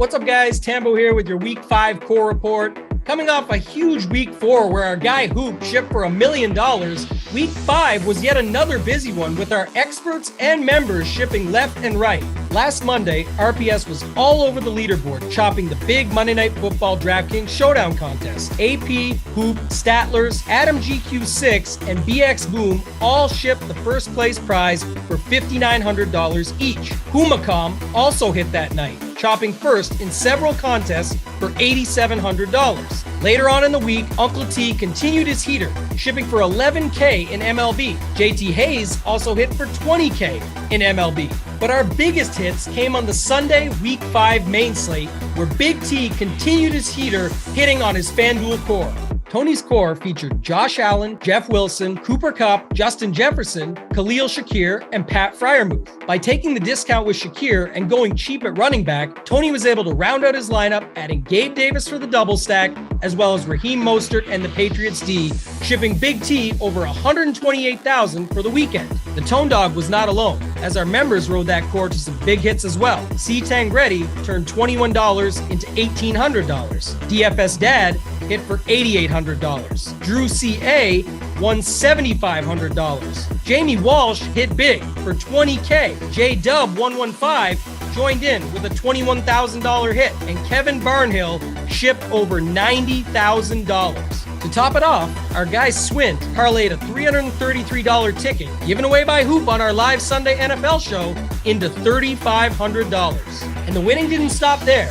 What's up, guys? Tambo here with your Week 5 core report. Coming off a huge Week 4 where our guy Hoop shipped for $1 million, Week 5 was yet another busy one with our experts and members shipping left and right. Last Monday, RPS was all over the leaderboard, chopping the big Monday Night Football Draftkings Showdown contest. AP, Hoop, Statlers, Adam GQ6, and BX Boom all shipped the first place prize for $5,900 each. Humacom also hit that night, chopping first in several contests for $8,700. Later on in the week, Uncle T continued his heater, shipping for $11K in MLB. JT Hayes also hit for $20K in MLB. But our biggest hits came on the Sunday Week 5 main slate, where Big T continued his heater, hitting on his FanDuel core. Tony's core featured Josh Allen, Jeff Wilson, Cooper Kupp, Justin Jefferson, Khalil Shakir, and Pat Freiermuth. By taking the discount with Shakir and going cheap at running back, Tony was able to round out his lineup, adding Gabe Davis for the double stack, as well as Raheem Mostert and the Patriots D, shipping Big T over $128,000 for the weekend. The Tone Dog was not alone, as our members rode that core to some big hits as well. C. Tangretti turned $21 into $1,800. DFS Dad hit for $8,800. Drew C.A. won $7,500. Jamie Walsh hit big for $20K. J-Dub 115 joined in with a $21,000 hit, and Kevin Barnhill shipped over $90,000. To top it off, our guy Swint parlayed a $333 ticket given away by Hoop on our live Sunday NFL show into $3,500. And the winning didn't stop there.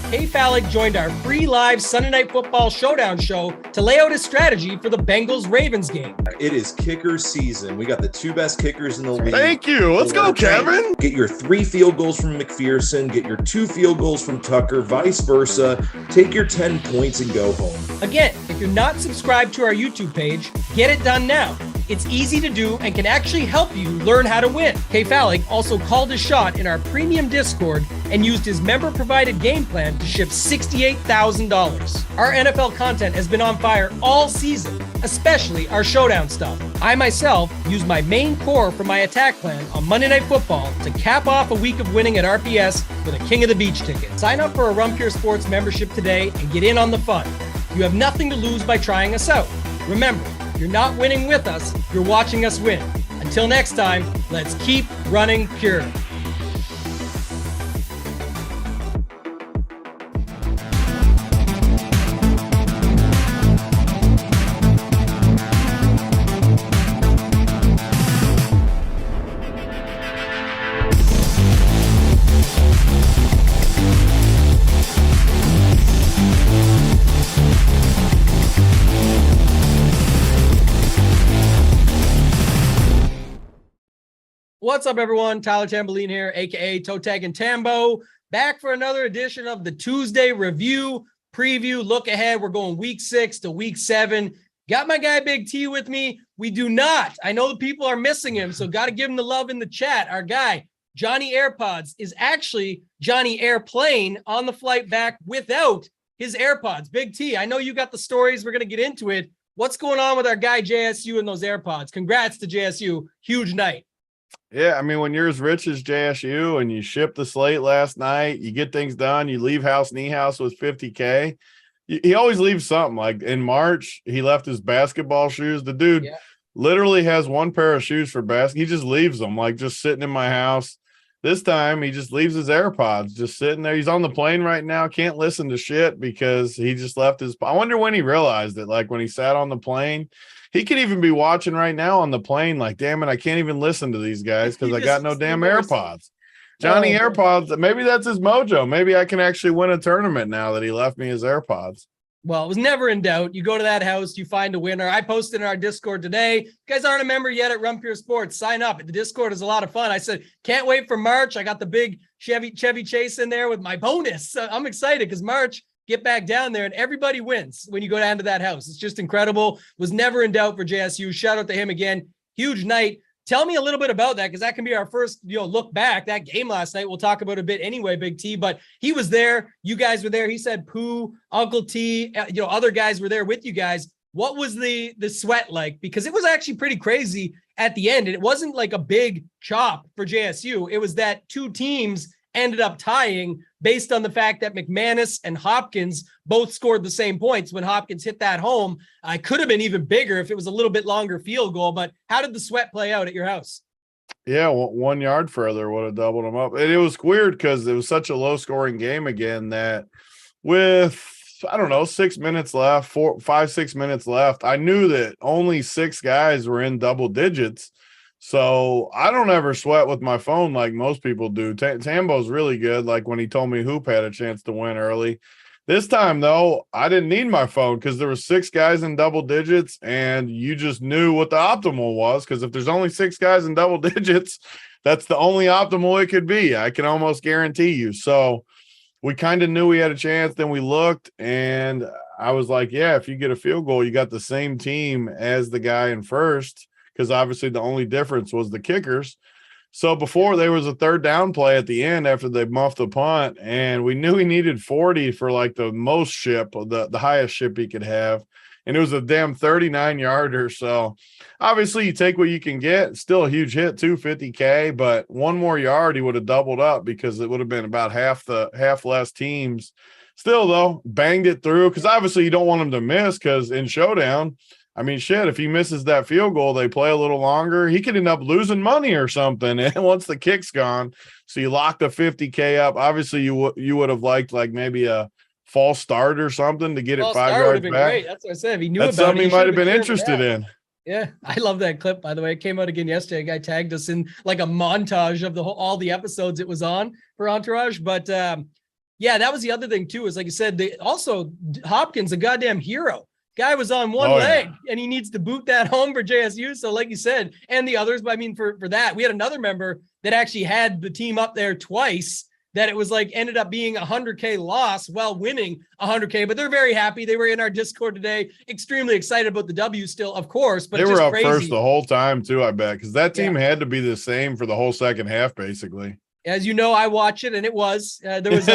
Kay Fallick joined our free live Sunday Night Football Showdown show to lay out his strategy for the Bengals-Ravens game. It is kicker season. We got the two best kickers in the league. Thank you. Let's go, Kevin. Get your 3 field goals from McPherson. Get your 2 field goals from Tucker, vice versa. Take your 10 points and go home. Again, if you're not subscribed to our YouTube page, get it done now. It's easy to do and can actually help you learn how to win. Kay Fallick also called his shot in our premium Discord and used his member-provided game plan to ship $68,000. Our NFL content has been on fire all season, especially our Showdown stuff. I myself use my main core for my attack plan on Monday Night Football to cap off a week of winning at RPS with a King of the Beach ticket. Sign up for a Run Pure Sports membership today and get in on the fun. You have nothing to lose by trying us out. Remember, you're not winning with us, you're watching us win. Until next time, let's keep running pure. What's up, everyone? Tyler Tamboline here, aka Toe Tag and Tambo, back for another edition of the Tuesday review, preview, look ahead. We're going week 6 to week 7. Got my guy Big T with me. We do not. I know the people are missing him, so got to give him the love in the chat. Our guy, Johnny AirPods, is actually Johnny Airplane on the flight back without his AirPods. Big T, I know you got the stories. We're going to get into it. What's going on with our guy JSU and those AirPods? Congrats to JSU. Huge night. Yeah, I mean, when you're as rich as JSU and you ship the slate last night, you get things done, you leave house knee house with $50K. He always leaves something. Like in March, he left his basketball shoes. The dude literally has one pair of shoes for basketball. He just leaves them, like just sitting in my house. This time, he just leaves his AirPods just sitting there. He's on the plane right now. Can't listen to shit because he just left his – I wonder when he realized it, like when he sat on the plane. He could even be watching right now on the plane like, damn it, I can't even listen to these guys because I got no damn AirPods. Johnny AirPods, maybe that's his mojo. Maybe I can actually win a tournament now that he left me his AirPods. Well, it was never in doubt. You go to that house, you find a winner. I posted in our Discord today. If you guys aren't a member yet at Run Pure Sports, sign up. The Discord is a lot of fun. I said, can't wait for March. I got the big Chevy Chase in there with my bonus. I'm excited because March, get back down there and everybody wins when you go down to that house. It's just incredible. Was never in doubt for JSU. Shout out to him again. Huge night. Tell me a little bit about that, because that can be our first, look back. That game last night, we'll talk about a bit anyway, Big T, but he was there. You guys were there. He said Pooh, Uncle T, other guys were there with you guys. What was the sweat like? Because it was actually pretty crazy at the end. And it wasn't like a big chop for JSU. It was that two teams ended up tying based on the fact that McManus and Hopkins both scored the same points when Hopkins hit that home. I could have been even bigger if it was a little bit longer field goal, but how did the sweat play out at your house? Yeah, 1 yard further would have doubled them up. And it was weird because it was such a low scoring game again that with, I don't know, 6 minutes left, 6 minutes left, I knew that only 6 guys were in double digits. So I don't ever sweat with my phone like most people do. Tambo's really good. Like when he told me Hoop had a chance to win early. This time, though, I didn't need my phone because there were 6 guys in double digits, and you just knew what the optimal was, because if there's only 6 guys in double digits, that's the only optimal it could be. I can almost guarantee you. So we kind of knew we had a chance. Then we looked, and I was like, yeah, if you get a field goal, you got the same team as the guy in first, because obviously the only difference was the kickers. So before, there was a third down play at the end after they muffed the punt, and we knew he needed 40 for like the most ship, the highest ship he could have. And it was a damn 39-yarder. So obviously you take what you can get. Still a huge hit, $250K, but one more yard, he would have doubled up because it would have been about half less teams. Still, though, banged it through because obviously you don't want him to miss, because in Showdown, I mean, shit, if he misses that field goal, they play a little longer, he could end up losing money or something. And once the kick's gone, so you lock the 50K up. Obviously, you would have liked like maybe a false start or something to get it 5 yards back. Great. That's what I said. If he knew that's about something it, he might have been interested in. Yeah, I love that clip, by the way. It came out again yesterday. A guy tagged us in like a montage of all the episodes it was on for Entourage. But yeah, that was the other thing too, is like you said, also Hopkins, a goddamn hero. Guy was on one leg, and he needs to boot that home for JSU. So like you said, and the others, but I mean, for that, we had another member that actually had the team up there twice, that it was like ended up being $100K loss while winning $100K, but they're very happy. They were in our Discord today, extremely excited about the W still, of course, but they were just up crazy. First the whole time too, I bet, because that team had to be the same for the whole second half, basically. As you know, I watch it, and it was there was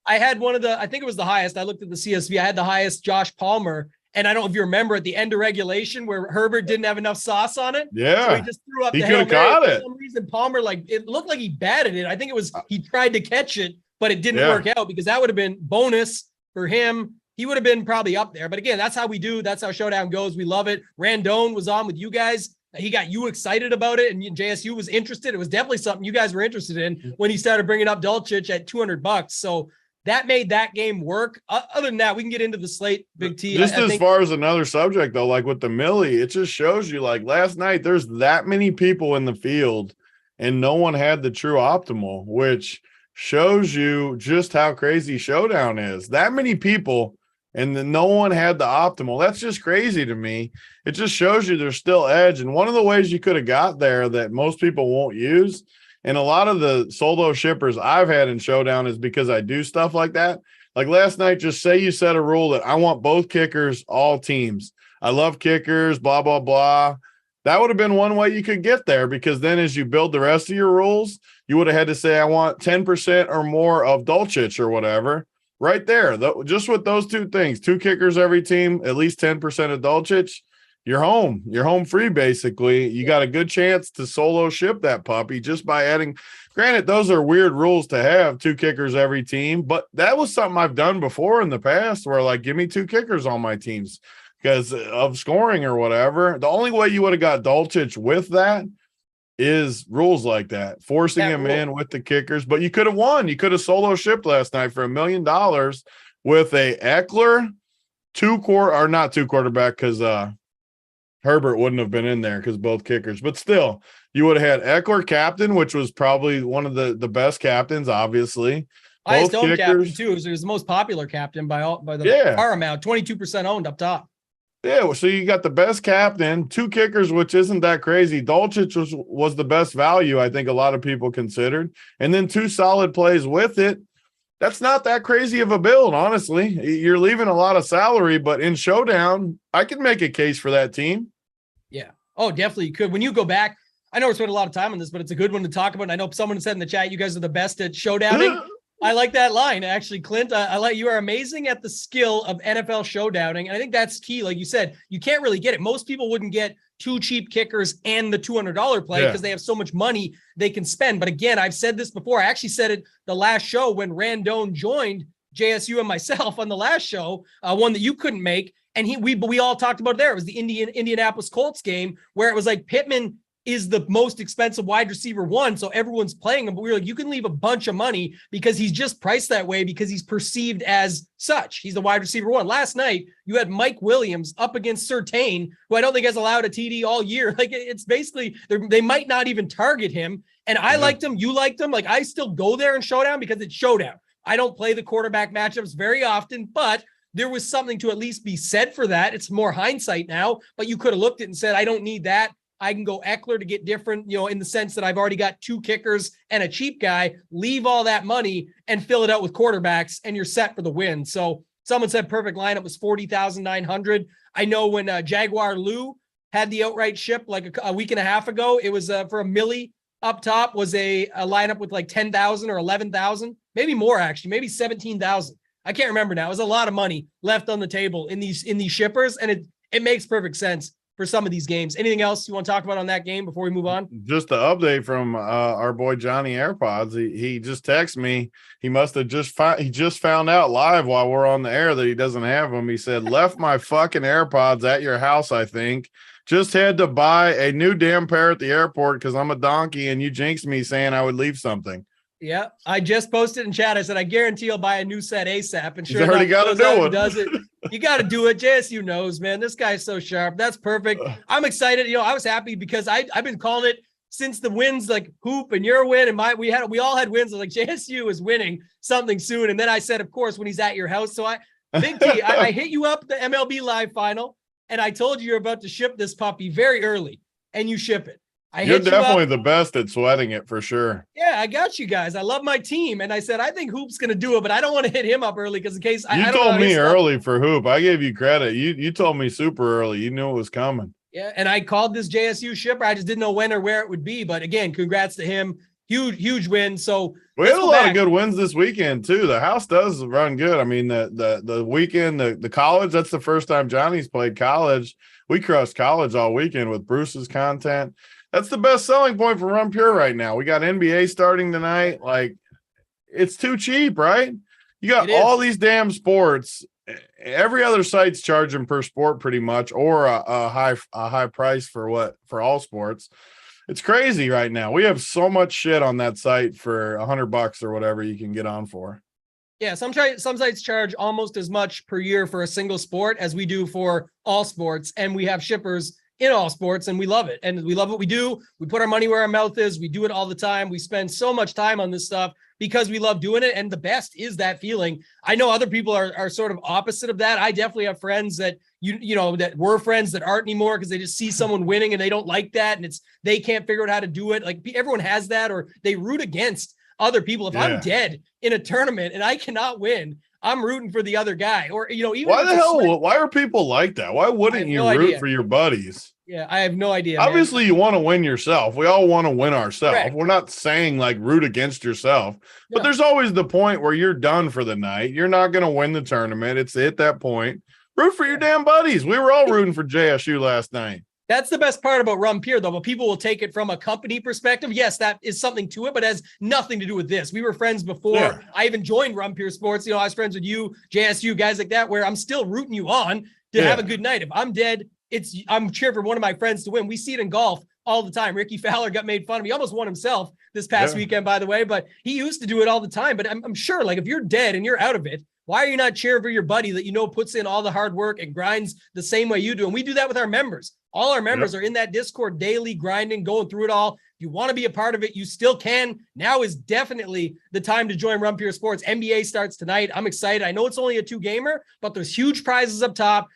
I had one of the, I think it was the highest. I looked at the CSV. I had the highest Josh Palmer. And I don't know if you remember at the end of regulation where Herbert didn't have enough sauce on it. Yeah. So he just threw up he the could have caught it. For some reason, Palmer, like, it looked like he batted it. I think it was, he tried to catch it, but it didn't work out, because that would have been bonus for him. He would have been probably up there. But again, that's how we do. That's how Showdown goes. We love it. Randone was on with you guys. He got you excited about it, and JSU was interested. It was definitely something you guys were interested in when he started bringing up Dulcich at $200. So that made that game work. Other than that, we can get into the slate, Big T. Just as far as another subject, though, like with the Millie, it just shows you, like last night, there's that many people in the field and no one had the true optimal, which shows you just how crazy Showdown is. That many people and then no one had the optimal. That's just crazy to me. It just shows you there's still edge. And one of the ways you could have got there that most people won't use, and a lot of the solo shippers I've had in Showdown, is because I do stuff like that. Like last night, just say you set a rule that I want both kickers, all teams. I love kickers, blah, blah, blah. That would have been one way you could get there, because then as you build the rest of your rules, you would have had to say, I want 10% or more of Dulcich or whatever. Right there, just with those two things, 2 kickers every team, at least 10% of Dulcich, you're home. You're home free, basically. You got a good chance to solo ship that puppy just by adding. Granted, those are weird rules to have, 2 kickers every team, but that was something I've done before in the past where, like, give me 2 kickers on my teams because of scoring or whatever. The only way you would have got Dulcich with that is rules like that, forcing him in with the kickers. But you could have won. You could have solo shipped last night for $1 million with a Eckler, not two quarterback, because Herbert wouldn't have been in there because both kickers. But still, you would have had Eckler captain, which was probably one of the best captains, obviously. Highest owned captain too. It was the most popular captain by the far amount, 22% owned up top. Yeah, so you got the best captain, 2 kickers, which isn't that crazy. Dulcich was the best value, I think a lot of people considered. And then 2 solid plays with it. That's not that crazy of a build, honestly. You're leaving a lot of salary, but in Showdown, I can make a case for that team. Yeah. Oh, definitely you could. When you go back, I know we're spending a lot of time on this, but it's a good one to talk about. And I know someone said in the chat, you guys are the best at showdowning. I like that line, actually, Clint. I like you are amazing at the skill of NFL showdowning. And I think that's key. Like you said, you can't really get it. Most people wouldn't get two cheap kickers and the $200 play because they have so much money they can spend. But again, I've said this before. I actually said it the last show when Randone joined JSU and myself on the last show, one that you couldn't make. And we all talked about it there. It was the Indianapolis Colts game where it was like Pittman is the most expensive wide receiver one. So everyone's playing him, but we were like, you can leave a bunch of money because he's just priced that way because he's perceived as such. He's the wide receiver one. Last night, you had Mike Williams up against Surtain, who I don't think has allowed a TD all year. Like it's basically, they might not even target him. And I liked him. You liked him. Like I still go there in Showdown because it's Showdown. I don't play the quarterback matchups very often, but there was something to at least be said for that. It's more hindsight now, but you could have looked at it and said, I don't need that. I can go Eckler to get different, in the sense that I've already got two kickers and a cheap guy, leave all that money and fill it out with quarterbacks and you're set for the win. So someone said perfect lineup was 40,900. I know when Jaguar Lou had the outright ship like a week and a half ago, it was for a milli up top was a lineup with like 10,000 or 11,000, maybe more actually, maybe 17,000. I can't remember now. It was a lot of money left on the table in these shippers, and it makes perfect sense for some of these games. Anything else you want to talk about on that game before we move on? Just the update from our boy Johnny AirPods. He just texted me. He must have just found out live while we're on the air that he doesn't have them. He said, left my fucking AirPods at your house, I think. Just had to buy a new damn pair at the airport because I'm a donkey and you jinxed me saying I would leave something. Yeah, I just posted in chat. I said, I guarantee you'll buy a new set ASAP. And sure enough, got to do it. Does it. You got to do it. JSU knows, man. This guy's so sharp. That's perfect. I'm excited. I was happy because I've been calling it since the wins, like Hoop and your win and we all had wins. I was like, JSU is winning something soon. And then I said, of course, when he's at your house. So Big T, I hit you up the MLB Live final, and I told you you're about to ship this puppy very early, and you ship it. You're definitely the best at sweating it for sure. Yeah, I got you guys. I love my team. And I said, I think Hoop's going to do it, but I don't want to hit him up early because in case you told me early for Hoop. I gave you credit. You told me super early. You knew it was coming. Yeah. And I called this JSU shipper. I just didn't know when or where it would be. But again, congrats to him. Huge win. So we had a lot of good wins this weekend too. The house does run good. I mean, the weekend, the college, that's the first time Johnny's played college. We crushed college all weekend with Bruce's content. That's the best selling point for Run Pure right now. We got NBA starting tonight. Like, it's too cheap, right? You got all these damn sports. Every other site's charging per sport pretty much, or a high price for all sports. It's crazy right now. We have so much shit on that site for $100 or whatever you can get on for. Yeah, some sites charge almost as much per year for a single sport as we do for all sports, and we have shippers in all sports, and we love it. And we love what we do. We put our money where our mouth is. We do it all the time. We spend so much time on this stuff because we love doing it. And the best is that feeling. I know other people are sort of opposite of that. I definitely have friends that, that were friends that aren't anymore because they just see someone winning and they don't like that. And they can't figure out how to do it. Like everyone has that, or they root against other people. If I'm dead in a tournament and I cannot win, I'm rooting for the other guy. Or, even why the hell? Why are people like that? Why wouldn't you root for your buddies? Yeah, I have no idea. Obviously, you want to win yourself. We all want to win ourselves. Correct. We're not saying like root against yourself, but there's always the point where you're done for the night. You're not going to win the tournament. It's at that point. Root for your damn buddies. We were all rooting for JSU last night. That's the best part about Run Pure, though. But people will take it from a company perspective. Yes, that is something to it, but it has nothing to do with this. We were friends before I even joined Run Pure Sports. I was friends with you, JSU, guys like that, where I'm still rooting you on to have a good night. If I'm dead, I'm cheering for one of my friends to win. We see it in golf all the time. Ricky Fowler got made fun of. He almost won himself this past weekend, by the way, but he used to do it all the time. But I'm sure, like, if you're dead and you're out of it, why are you not cheering for your buddy that puts in all the hard work and grinds the same way you do? And we do that with our members. All our members are in that Discord daily, grinding, going through it all. If you want to be a part of it, you still can. Now is definitely the time to join Run Pure Sports. NBA starts tonight. I'm excited. I know it's only a 2-gamer, but there's huge prizes up top.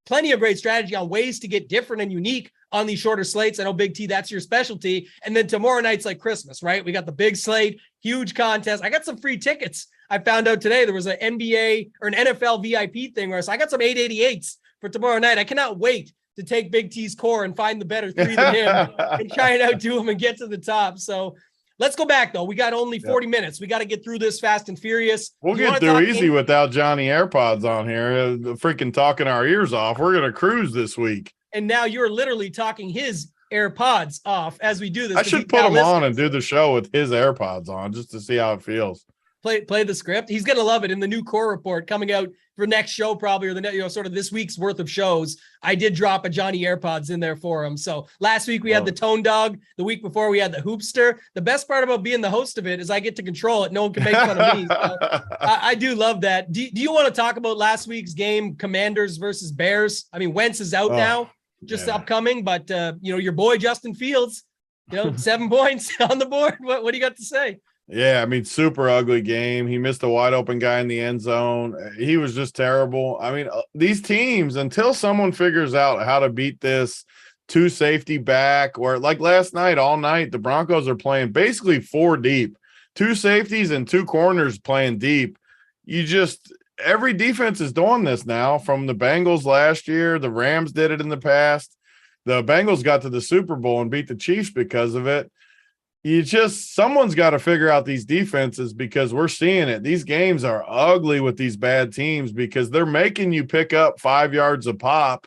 Plenty of great strategy on ways to get different and unique on these shorter slates. I know, Big T, that's your specialty. And then tomorrow night's like Christmas, right? We got the big slate, huge contest. I got some free tickets. I found out today there was an NBA or an NFL VIP thing so I got some 888s for tomorrow night. I cannot wait to take Big T's core and find the better three than him and try and outdo him and get to the top. So Let's go back, though. We got only 40 minutes. We got to get through this fast and furious. We'll get through easy without Johnny AirPods on here, freaking talking our ears off. We're going to cruise this week. And now you're literally talking his AirPods off as we do this. I should put them on and do the show with his AirPods on just to see how it feels. Play the script. He's going to love it in the new core report coming out for next show, probably, or the sort of this week's worth of shows. I did drop a Johnny AirPods in there for him. So last week we had the Tone Dog. The week before we had the Hoopster. The best part about being the host of it is I get to control it. No one can make fun of me. So I do love that. Do you want to talk about last week's game, Commanders versus Bears? I mean, Wentz is out now, just upcoming, but your boy Justin Fields, 7 points on the board. What do you got to say? Yeah, I mean, super ugly game. He missed a wide open guy in the end zone. He was just terrible. I mean, these teams, until someone figures out how to beat this 2 safety back, or like last night, all night, the Broncos are playing basically 4 deep, 2 safeties and 2 corners playing deep. Every defense is doing this now, from the Bengals last year. The Rams did it in the past. The Bengals got to the Super Bowl and beat the Chiefs because of it. Someone's got to figure out these defenses, because we're seeing it. These games are ugly with these bad teams because they're making you pick up 5 yards a pop.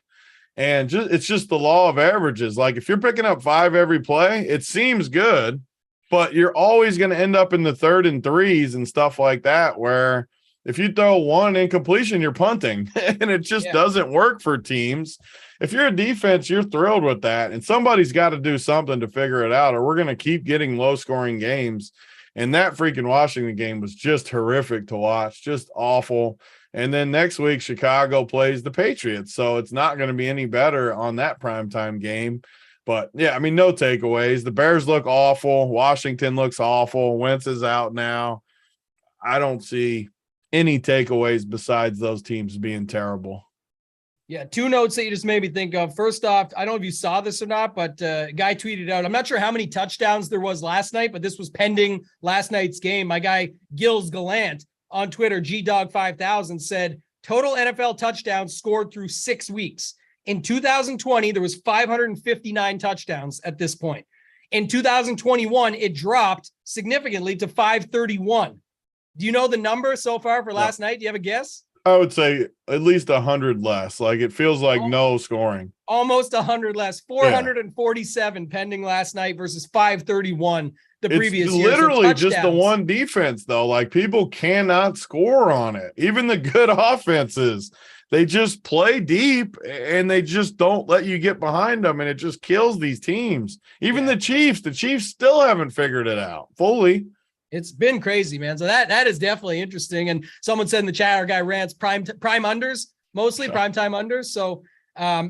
And it's just the law of averages. Like, if you're picking up 5 every play, it seems good, but you're always going to end up in the 3rd and 3s and stuff like that, where if you throw 1 incompletion, you're punting, and it just doesn't work for teams. If you're a defense, you're thrilled with that, and somebody's got to do something to figure it out, or we're going to keep getting low-scoring games. And that freaking Washington game was just horrific to watch, just awful. And then next week, Chicago plays the Patriots, so it's not going to be any better on that primetime game. But, yeah, I mean, no takeaways. The Bears look awful. Washington looks awful. Wentz is out now. I don't see any takeaways besides those teams being terrible. Yeah, 2 notes that you just made me think of. First off, I don't know if you saw this or not, but a guy tweeted out, I'm not sure how many touchdowns there was last night, but this was pending last night's game. My guy, Gilles Gallant, on Twitter, GDog5000, said, total NFL touchdowns scored through 6 weeks. In 2020, there was 559 touchdowns at this point. In 2021, it dropped significantly to 531. Do you know the number so far for last night? Do you have a guess? I would say at least 100 less. Like, it feels like no scoring. Almost 100 less. 447 pending last night versus 531 the previous year. It's literally just the one defense, though. Like, people cannot score on it. Even the good offenses, they just play deep and they just don't let you get behind them, and it just kills these teams. Even the Chiefs still haven't figured it out fully. It's been crazy, man. So that is definitely interesting. And someone said in the chat, our guy Rants, prime unders, mostly primetime unders. So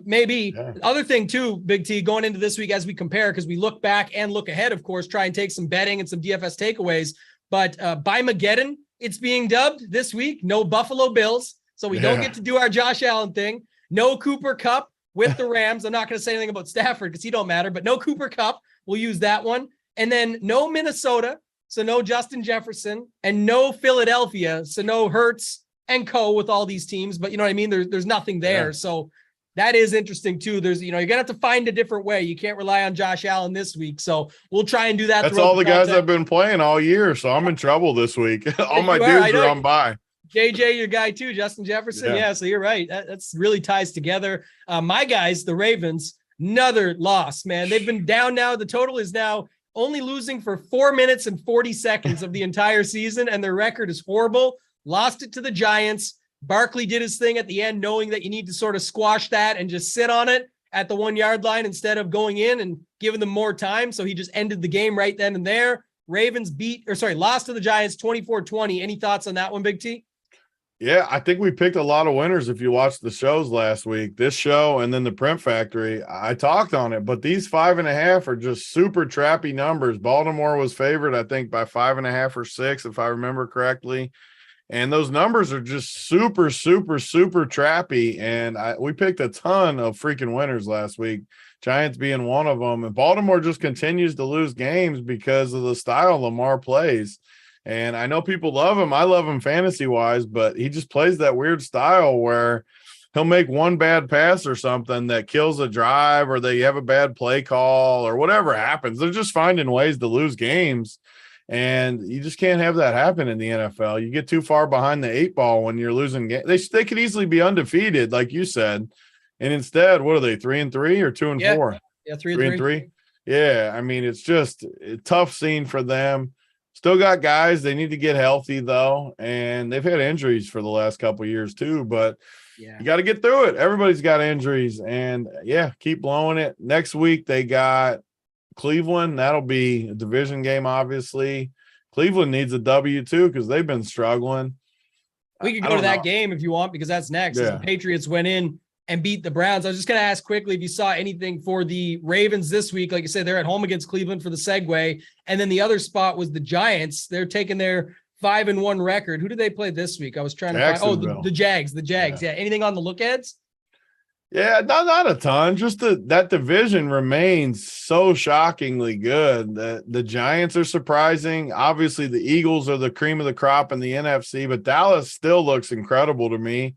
maybe other thing too, Big T, going into this week as we compare, because we look back and look ahead, of course, try and take some betting and some DFS takeaways. But by Mageddon, it's being dubbed this week. No Buffalo Bills. So we don't get to do our Josh Allen thing. No Cooper Kupp with the Rams. I'm not going to say anything about Stafford because he don't matter, but no Cooper Kupp. We'll use that one. And then no Minnesota. So no Justin Jefferson, and no Philadelphia. So no Hurts and co with all these teams, but you know what I mean? There's nothing there. Yeah. So that is interesting too. There's, you're gonna have to find a different way. You can't rely on Josh Allen this week. So we'll try and do that. That's all the guys I've been playing all year. So I'm in trouble this week. All my dudes are on bye. JJ, your guy too, Justin Jefferson. Yeah, so you're right. That's really ties together. My guys, the Ravens, another loss, man. They've been down now. The total is now only losing for 4 minutes and 40 seconds of the entire season, and their record is horrible. Lost it to the Giants. Barkley did his thing at the end, knowing that you need to sort of squash that and just sit on it at the 1 yard line instead of going in and giving them more time. So he just ended the game right then and there. Ravens lost to the Giants 24-20. Any thoughts on that one, Big T? Yeah, I think we picked a lot of winners if you watched the shows last week. This show and then the Print Factory, I talked on it, but these 5.5 are just super trappy numbers. Baltimore was favored, I think, by 5.5 or 6, if I remember correctly. And those numbers are just super, super, super trappy. And we picked a ton of freaking winners last week, Giants being one of them. And Baltimore just continues to lose games because of the style Lamar plays. And I know people love him. I love him fantasy-wise, but he just plays that weird style where he'll make one bad pass or something that kills a drive, or they have a bad play call or whatever happens. They're just finding ways to lose games. And you just can't have that happen in the NFL. You get too far behind the 8 ball when you're losing games. They could easily be undefeated, like you said. And instead, what are they, 3-3 or 2-4? Yeah, 3-3. Yeah, I mean, it's just a tough scene for them. Still got guys. They need to get healthy, though. And they've had injuries for the last couple of years, too. But you got to get through it. Everybody's got injuries. And, keep blowing it. Next week, they got Cleveland. That'll be a division game, obviously. Cleveland needs a W too because they've been struggling. We could go to that game if you want, because that's next. The Patriots went in and beat the Browns. I was just going to ask quickly if you saw anything for the Ravens this week. Like you said, they're at home against Cleveland for the segue. And then the other spot was the Giants. They're taking their 5-1 record. Who did they play this week? I was trying to find. The Jags. Yeah. Anything on the look-aheads? Yeah, not a ton. Just that division remains so shockingly good. The Giants are surprising. Obviously, the Eagles are the cream of the crop in the NFC, but Dallas still looks incredible to me.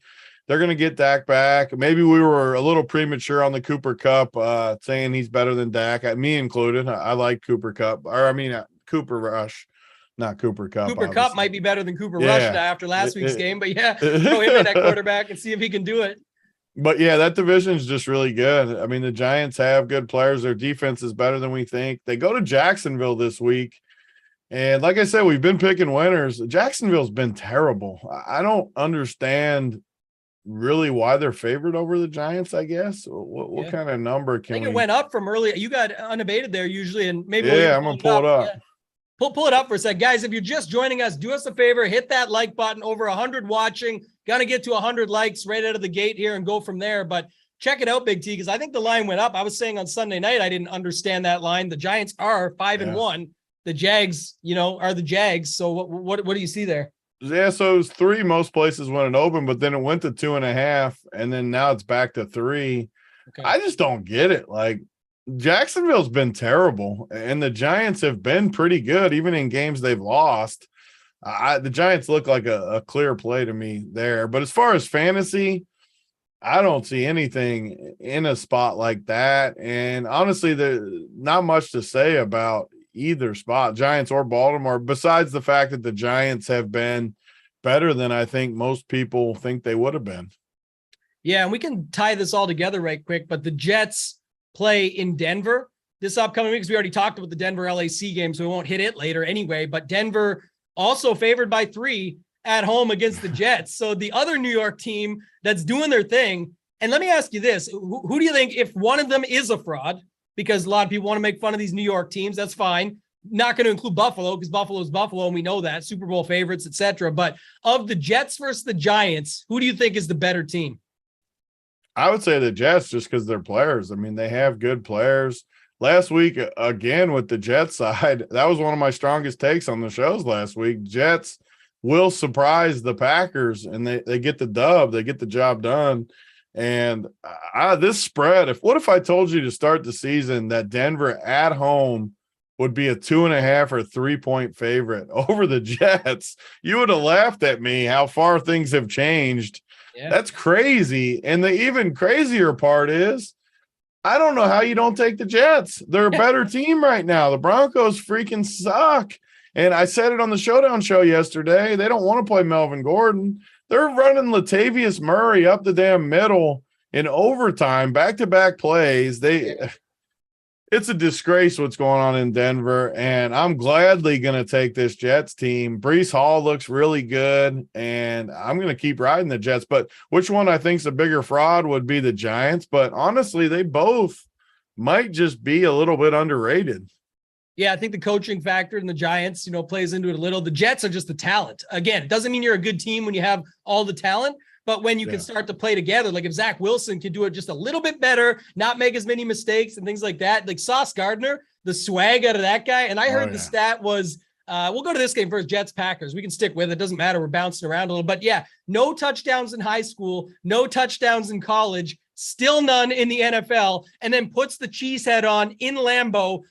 They're going to get Dak back. Maybe we were a little premature on the Cooper Kupp, saying he's better than Dak, me included. I like Cooper Kupp, Cooper Rush, not Cooper Kupp. Cooper Kupp might be better than Cooper Rush after last week's game, but throw him in at quarterback and see if he can do it. But that division is just really good. I mean, the Giants have good players. Their defense is better than we think. They go to Jacksonville this week. And like I said, we've been picking winners. Jacksonville's been terrible. I don't understand really why they're favored over the Giants, I guess. What kind of number can I think it went up from early. You got unabated there usually, and maybe I'm going to pull it up. Yeah. Pull it up for a sec. Guys, if you're just joining us, do us a favor, hit that like button. Over 100 watching. Gonna get to 100 likes right out of the gate here and go from there. But check it out, Big T, because I think the line went up. I was saying on Sunday night I didn't understand that line. The Giants are 5-1. The Jags, are the Jags. So what do you see there? Yeah, so it was 3 most places when it opened, but then it went to 2.5, and then now it's back to 3. Okay. I just don't get it. Like, Jacksonville's been terrible, and the Giants have been pretty good, even in games they've lost. The Giants look like a clear play to me there. But as far as fantasy, I don't see anything in a spot like that. And honestly, there's not much to say about either spot, Giants or Baltimore, besides the fact that the Giants have been better than I think most people think they would have been. Yeah, and we can tie this all together right quick, but the Jets play in Denver this upcoming week, because we already talked about the Denver LAC game, so we won't hit it later anyway. But Denver also favored by 3 at home against the Jets. So the other New York team that's doing their thing. And let me ask you this. Who do you think, if one of them is a fraud, because a lot of people want to make fun of these New York teams, that's fine. Not going to include Buffalo, because Buffalo is Buffalo, and we know that. Super Bowl favorites, etc. But of the Jets versus the Giants, who do you think is the better team? I would say the Jets, just because they're players. I mean, they have good players. Last week, again, with the Jets side, that was one of my strongest takes on the shows last week. Jets will surprise the Packers, and they get the dub. They get the job done. And this spread, what if I told you to start the season that Denver at home would be a 2.5 or 3-point favorite over the Jets? You would have laughed at me how far things have changed. Yeah. That's crazy. And the even crazier part is, I don't know how you don't take the Jets. They're a better team right now. The Broncos freaking suck. And I said it on the Showdown show yesterday. They don't want to play Melvin Gordon. They're running Latavius Murray up the damn middle in overtime, back-to-back plays. It's a disgrace what's going on in Denver, and I'm gladly going to take this Jets team. Breece Hall looks really good, and I'm going to keep riding the Jets. But which one I think is a bigger fraud would be the Giants. But honestly, they both might just be a little bit underrated. Yeah, I think the coaching factor in the Giants, plays into it a little. The Jets are just the talent. Again, it doesn't mean you're a good team when you have all the talent, but when you can start to play together, like if Zach Wilson could do it just a little bit better, not make as many mistakes and things like that, like Sauce Gardner, the swag out of that guy. And I heard the stat was, we'll go to this game first, Jets Packers. We can stick with it. Doesn't matter. We're bouncing around a little, but no touchdowns in high school, no touchdowns in college, still none in the NFL, and then puts the cheese head on in Lambeau,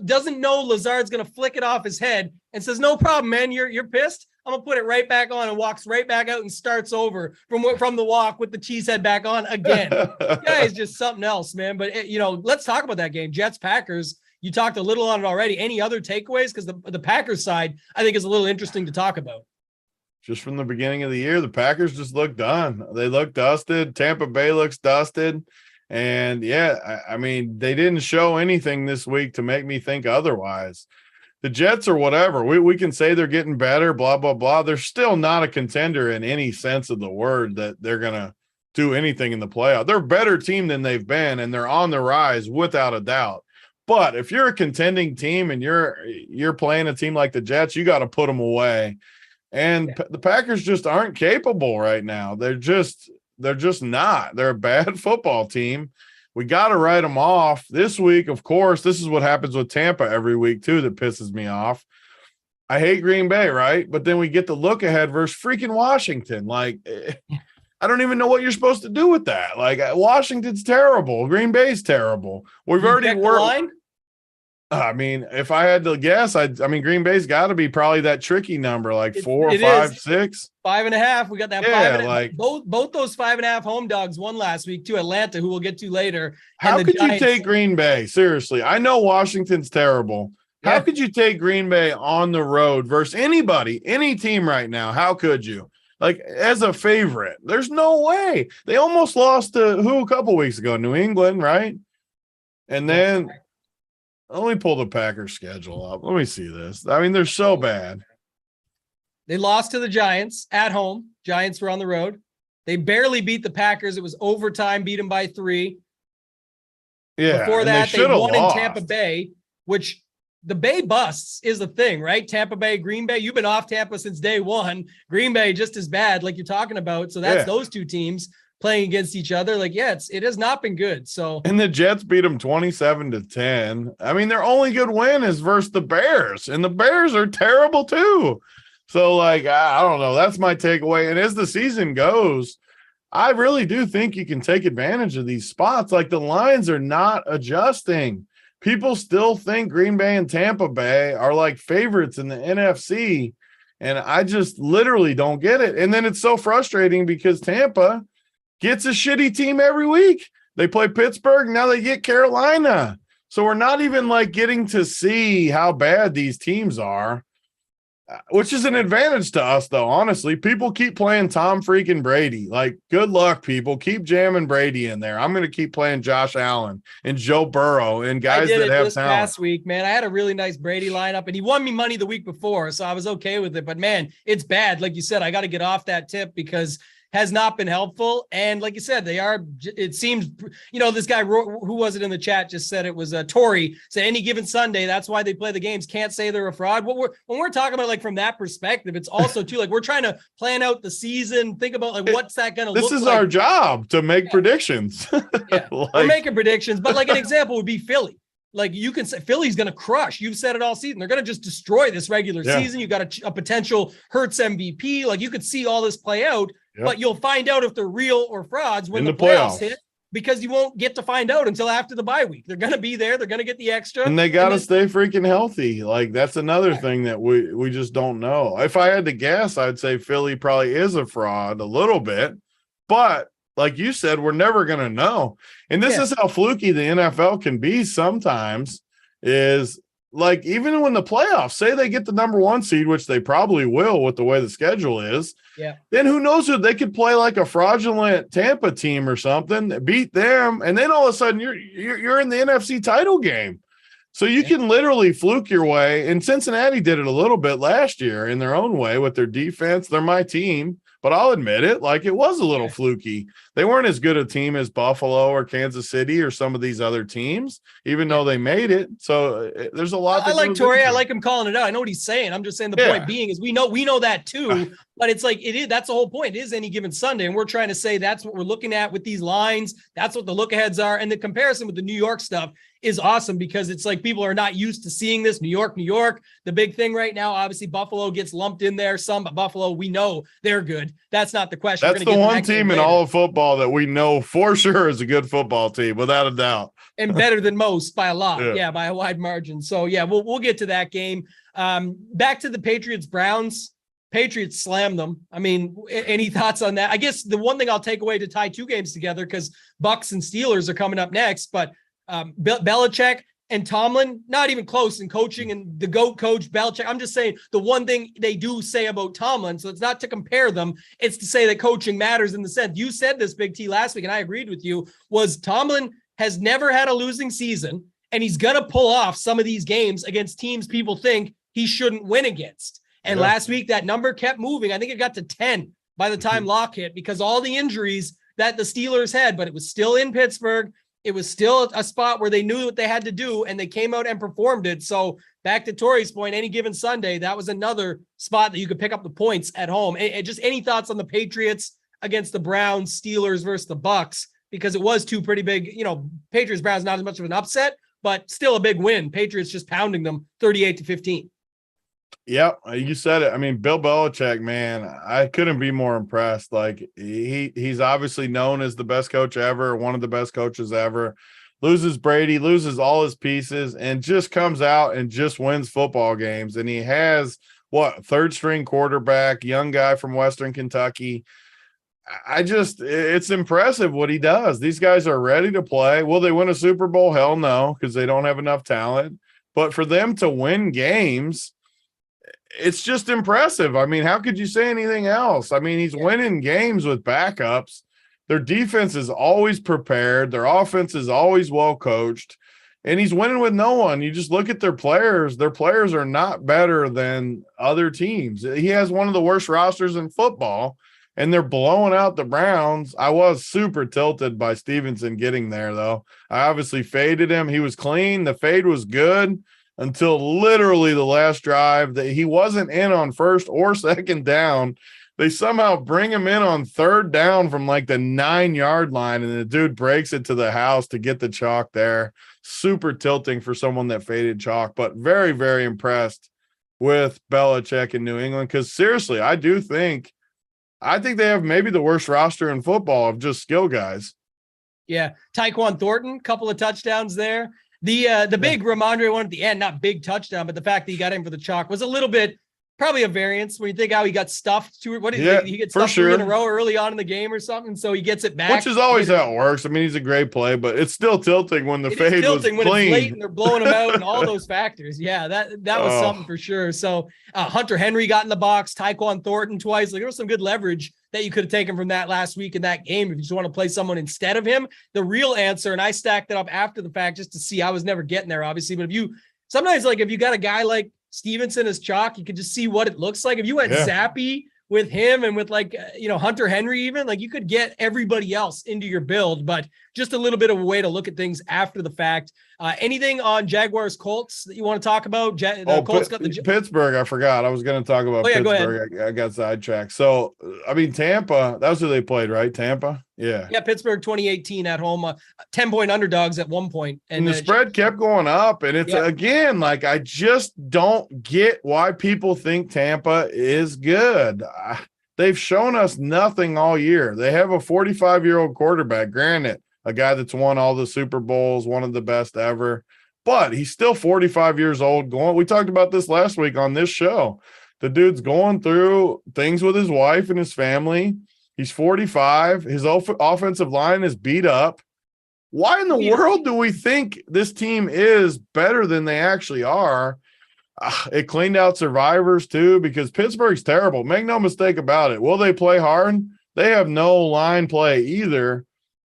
doesn't know Lazard's going to flick it off his head and says, no problem, man. You're pissed. I'm gonna put it right back on and walks right back out and starts over from the walk with the cheese head back on again. Guy is just something else, man. But let's talk about that game, Jets Packers. You talked a little on it already. Any other takeaways? Because the Packers side, I think, is a little interesting to talk about. Just from the beginning of the year, the Packers just look done. They look dusted. Tampa Bay looks dusted. And yeah, I mean, they didn't show anything this week to make me think otherwise. The Jets or whatever, we can say they're getting better, blah, blah, blah. They're still not a contender in any sense of the word that they're going to do anything in the playoff. They're a better team than they've been, and they're on the rise without a doubt. But if you're a contending team and you're playing a team like the Jets, you got to put them away. And the Packers just aren't capable right now. They're just not. They're a bad football team. We got to write them off this week. Of course, this is what happens with Tampa every week too that pisses me off. I hate Green Bay, right? But then we get the look ahead versus freaking Washington. Like, I don't even know what you're supposed to do with that. Like, Washington's terrible. Green Bay's terrible. We've already worked. Line? I mean, if I had to guess, I mean, Green Bay's got to be probably that tricky number, like 4 or 5, 6, 5.5. We got that 5.5. Like both those 5.5 home dogs won last week to Atlanta, who we'll get to later. How could you take Green Bay? Seriously, I know Washington's terrible. How could you take Green Bay on the road versus anybody, any team right now? How could you? Like, as a favorite, there's no way. They almost lost to who a couple weeks ago? New England, right? And then let me pull the Packers schedule up. Let me see this. I mean, they're so bad. They lost to the Giants at home. Giants were on the road. They barely beat the Packers. It was overtime, beat them by 3. Yeah. Before that, they won in Tampa Bay, which the Bay busts is a thing, right? Tampa Bay, Green Bay. You've been off Tampa since day one. Green Bay just as bad, like you're talking about. So that's those two teams playing against each other. Like, it has not been good. So, and the Jets beat them 27-10. I mean, their only good win is versus the Bears, and the Bears are terrible too. So, like, I don't know. That's my takeaway. And as the season goes, I really do think you can take advantage of these spots. Like, the lines are not adjusting. People still think Green Bay and Tampa Bay are like favorites in the NFC. And I just literally don't get it. And then it's so frustrating because Tampa gets a shitty team every week. They play Pittsburgh. Now they get Carolina. So we're not even like getting to see how bad these teams are, which is an advantage to us, though. Honestly, people keep playing Tom freaking Brady. Like, good luck, people. Keep jamming Brady in there. I'm going to keep playing Josh Allen and Joe Burrow and guys that have talent. Last week, man, I had a really nice Brady lineup, and he won me money the week before, so I was okay with it. But man, it's bad. Like you said, I got to get off that tip because has not been helpful. And like you said, it seems, this guy, who was it in the chat, just said it was Tory, said any given Sunday, that's why they play the games. Can't say they're a fraud. When we're talking about, like, from that perspective, it's also too, like, we're trying to plan out the season, think about, like, what's that going to look like. This is our job to make predictions. We're making predictions, but like an example would be Philly. Like, you can say Philly's going to crush. You've said it all season. They're going to just destroy this regular season. You got a potential Hurts MVP. Like, you could see all this play out, but you'll find out if they're real or frauds when the playoffs hit, because you won't get to find out until after the bye week. They're going to be there. They're going to get the extra. And they got to stay freaking healthy. Like, that's another thing that we just don't know. If I had to guess, I'd say Philly probably is a fraud a little bit, but like you said, we're never going to know. And this is how fluky the NFL can be sometimes, is like, even when the playoffs, say they get the number 1 seed, which they probably will with the way the schedule is, then who knows who they could play, like a fraudulent Tampa team or something, beat them, and then all of a sudden you're in the NFC title game. So you can literally fluke your way. And Cincinnati did it a little bit last year in their own way with their defense. They're my team. But I'll admit it, like, it was a little fluky. They weren't as good a team as Buffalo or Kansas City or some of these other teams, even though they made it. So there's a lot. I like Torrey. I like him calling it out. I know what he's saying. I'm just saying the point being is we know that too. But it's like, it is. That's the whole point. It is any given Sunday, and we're trying to say that's what we're looking at with these lines. That's what the look aheads are, and the comparison with the New York stuff is awesome because it's like people are not used to seeing this. New York, the big thing right now. Obviously, Buffalo gets lumped in there some, but Buffalo, we know they're good. That's not the question. That's the one team in all of football that we know for sure is a good football team, without a doubt, and better than most by a lot. By a wide margin. So we'll get to that game. Back to the Patriots Browns. Patriots slammed them. I mean, any thoughts on that? I guess the one thing I'll take away to tie two games together, because Bucks and Steelers are coming up next, but Belichick and Tomlin, not even close in coaching, and the GOAT coach Belichick. I'm just saying the one thing they do say about Tomlin, so it's not to compare them, it's to say that coaching matters in the sense. You said this, Big T, last week, and I agreed with you, was Tomlin has never had a losing season, and he's going to pull off some of these games against teams people think he shouldn't win against. And last week, that number kept moving. I think it got to 10 by the time Locke hit, because all the injuries that the Steelers had, but it was still in Pittsburgh. It was still a spot where they knew what they had to do, and they came out and performed it. So back to Tori's point, any given Sunday, that was another spot that you could pick up the points at home. And just any thoughts on the Patriots against the Browns, Steelers versus the Bucks, because it was two pretty big, Patriots-Browns, not as much of an upset, but still a big win. Patriots just pounding them 38-15. Yeah, you said it. I mean, Bill Belichick, man, I couldn't be more impressed. Like he's obviously known as the best coach ever, one of the best coaches ever. Loses Brady, loses all his pieces, and just comes out and just wins football games. And he has third string quarterback, young guy from Western Kentucky. It's impressive what he does. These guys are ready to play. Will they win a Super Bowl? Hell no, because they don't have enough talent. But for them to win games, it's just impressive. I mean, how could you say anything else? I mean, he's winning games with backups. Their defense is always prepared. Their offense is always well coached, and he's winning with no one. You just look at their players. Their players are not better than other teams. He has one of the worst rosters in football, and they're blowing out the Browns. I was super tilted by Stevenson getting there, though. I obviously faded him. He was clean. The fade was good until literally the last drive that he wasn't in on first or second down. They somehow bring him in on third down from like the 9-yard line, and the dude breaks it to the house to get the chalk there. Super tilting for someone that faded chalk, but very, very impressed with Belichick in New England, because seriously, I think they have maybe the worst roster in football of just skill guys. Yeah, Tyquan Thornton, couple of touchdowns there. The big Ramondre one at the end, not big touchdown, but the fact that he got in for the chalk was a little bit, probably a variance when you think how he got stuffed. He gets stuffed 3 in a row early on in the game or something, so he gets it back. Which is always how it works. I mean, he's a great play, but it's still tilting when the fade was clean. When it's late and they're blowing him out and all those factors. Yeah, that was something for sure. So Hunter Henry got in the box, Tyquan Thornton twice. Like, there was some good leverage that you could have taken from that last week in that game if you just want to play someone instead of him. The real answer, and I stacked it up after the fact just to see, I was never getting there, obviously, but if you got a guy like Stevenson as chalk, you could just see what it looks like. If you went Zappy with him and with Hunter Henry, even you could get everybody else into your build, but just a little bit of a way to look at things after the fact. Anything on Jaguars Colts that you want to talk about? Colts got the Pittsburgh. I forgot. I was going to talk about Pittsburgh. I got sidetracked. So, I mean, Tampa, that was who they played, right? Tampa. Yeah. Yeah. Pittsburgh 2018 at home, 10-point underdogs at one point. And the spread kept going up. And it's again, I just don't get why people think Tampa is good. They've shown us nothing all year. They have a 45-year-old quarterback, granted, a guy that's won all the Super Bowls, one of the best ever, but he's still 45 years old. We talked about this last week on this show. The dude's going through things with his wife and his family. He's 45. His offensive line is beat up. Why in the world do we think this team is better than they actually are? It cleaned out survivors too, because Pittsburgh's terrible. Make no mistake about it. Will they play hard? They have no line play either.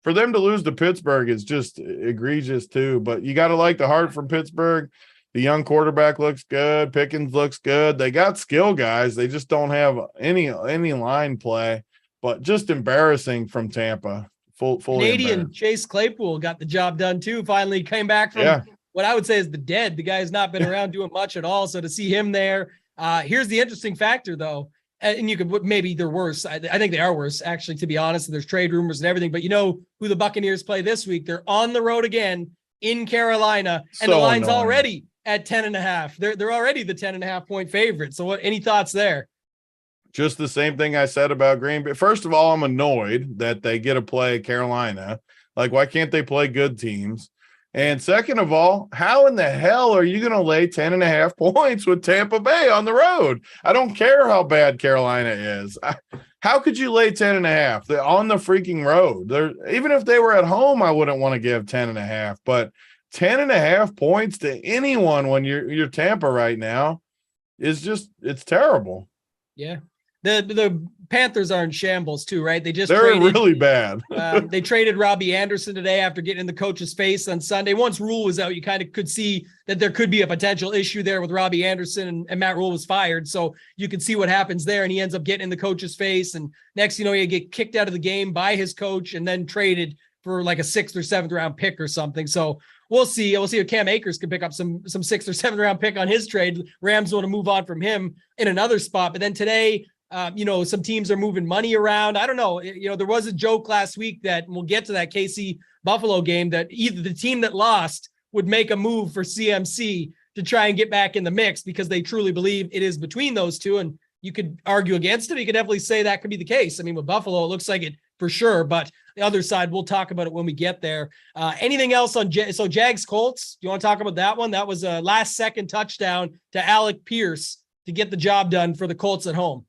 For them to lose to Pittsburgh is just egregious too, but you got to like the heart from Pittsburgh. The young quarterback looks good. Pickens looks good. They got skill guys. They just don't have any line play, but just embarrassing from Tampa. Fully Canadian Chase Claypool got the job done too. Finally came back from what I would say is the dead. The guy has not been around doing much at all. So to see him there, here's the interesting factor though. And you could, maybe they're worse. I think they are worse, actually, to be honest. And there's trade rumors and everything. But you know who the Buccaneers play this week? They're on the road again in Carolina, and the line's already at 10.5. They're already the 10.5 point favorite. So any thoughts there? Just the same thing I said about Green Bay. First of all, I'm annoyed that they get to play Carolina. Why can't they play good teams? And second of all, how in the hell are you going to lay 10.5 points with Tampa Bay on the road? I don't care how bad Carolina is. How could you lay 10.5? They're on the freaking road. Even if they were at home, I wouldn't want to give 10.5, but 10.5 points to anyone when you're Tampa right now is just, it's terrible. Yeah. The Panthers are in shambles too, right? They're really bad. They traded Robbie Anderson today after getting in the coach's face on Sunday. Once Rule was out, you kind of could see that there could be a potential issue there with Robbie Anderson, and Matt Rule was fired. So you could see what happens there, and he ends up getting in the coach's face. And next, you get kicked out of the game by his coach and then traded for like a 6th or 7th round pick or something. So we'll see. We'll see if Cam Akers can pick up some 6th or 7th round pick on his trade. Rams want to move on from him in another spot. But then today, some teams are moving money around. I don't know. There was a joke last week that, and we'll get to that KC Buffalo game, that either the team that lost would make a move for CMC to try and get back in the mix because they truly believe it is between those two. And you could argue against it. You could definitely say that could be the case. I mean, with Buffalo, it looks like it for sure, but the other side, we'll talk about it when we get there. Anything else on Jags Colts? Do you want to talk about that one? That was a last second touchdown to Alec Pierce to get the job done for the Colts at home.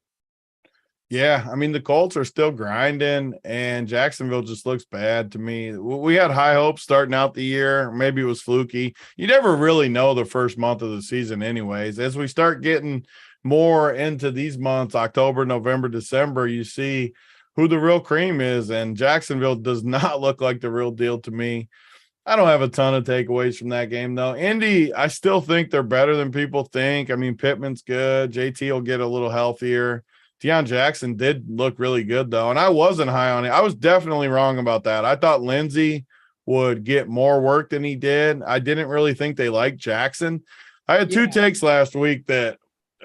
Yeah, I mean, the Colts are still grinding, and Jacksonville just looks bad to me. We had high hopes starting out the year. Maybe it was fluky. You never really know the first month of the season anyways. As we start getting more into these months, October, November, December, you see who the real cream is, and Jacksonville does not look like the real deal to me. I don't have a ton of takeaways from that game, though. Indy, I still think they're better than people think. I mean, Pittman's good. JT will get a little healthier. Deion Jackson did look really good, though, and I wasn't high on it. I was definitely wrong about that. I thought Lindsey would get more work than he did. I didn't really think they liked Jackson. I had two takes last week that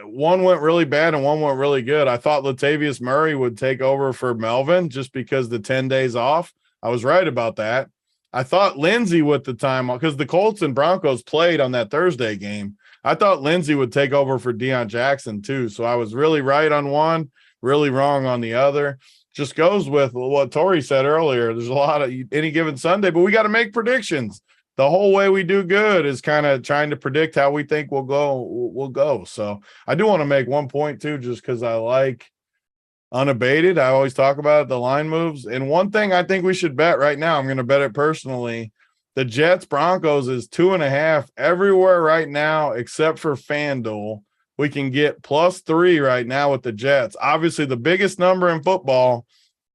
one went really bad and one went really good. I thought Latavius Murray would take over for Melvin just because the 10 days off. I was right about that. I thought Lindsey with the time, because the Colts and Broncos played on that Thursday game, I thought Lindsey would take over for Deion Jackson too. So I was really right on one, really wrong on the other. Just goes with what Tori said earlier. There's a lot of any given Sunday, but we got to make predictions. The whole way we do good is kind of trying to predict how we think we'll go. So I do want to make 1 point too, just because I like unabated. I always talk about it, the line moves. And one thing I think we should bet right now, I'm going to bet it personally. The Jets Broncos is 2.5 everywhere right now, except for FanDuel. We can get +3 right now with the Jets. Obviously, the biggest number in football,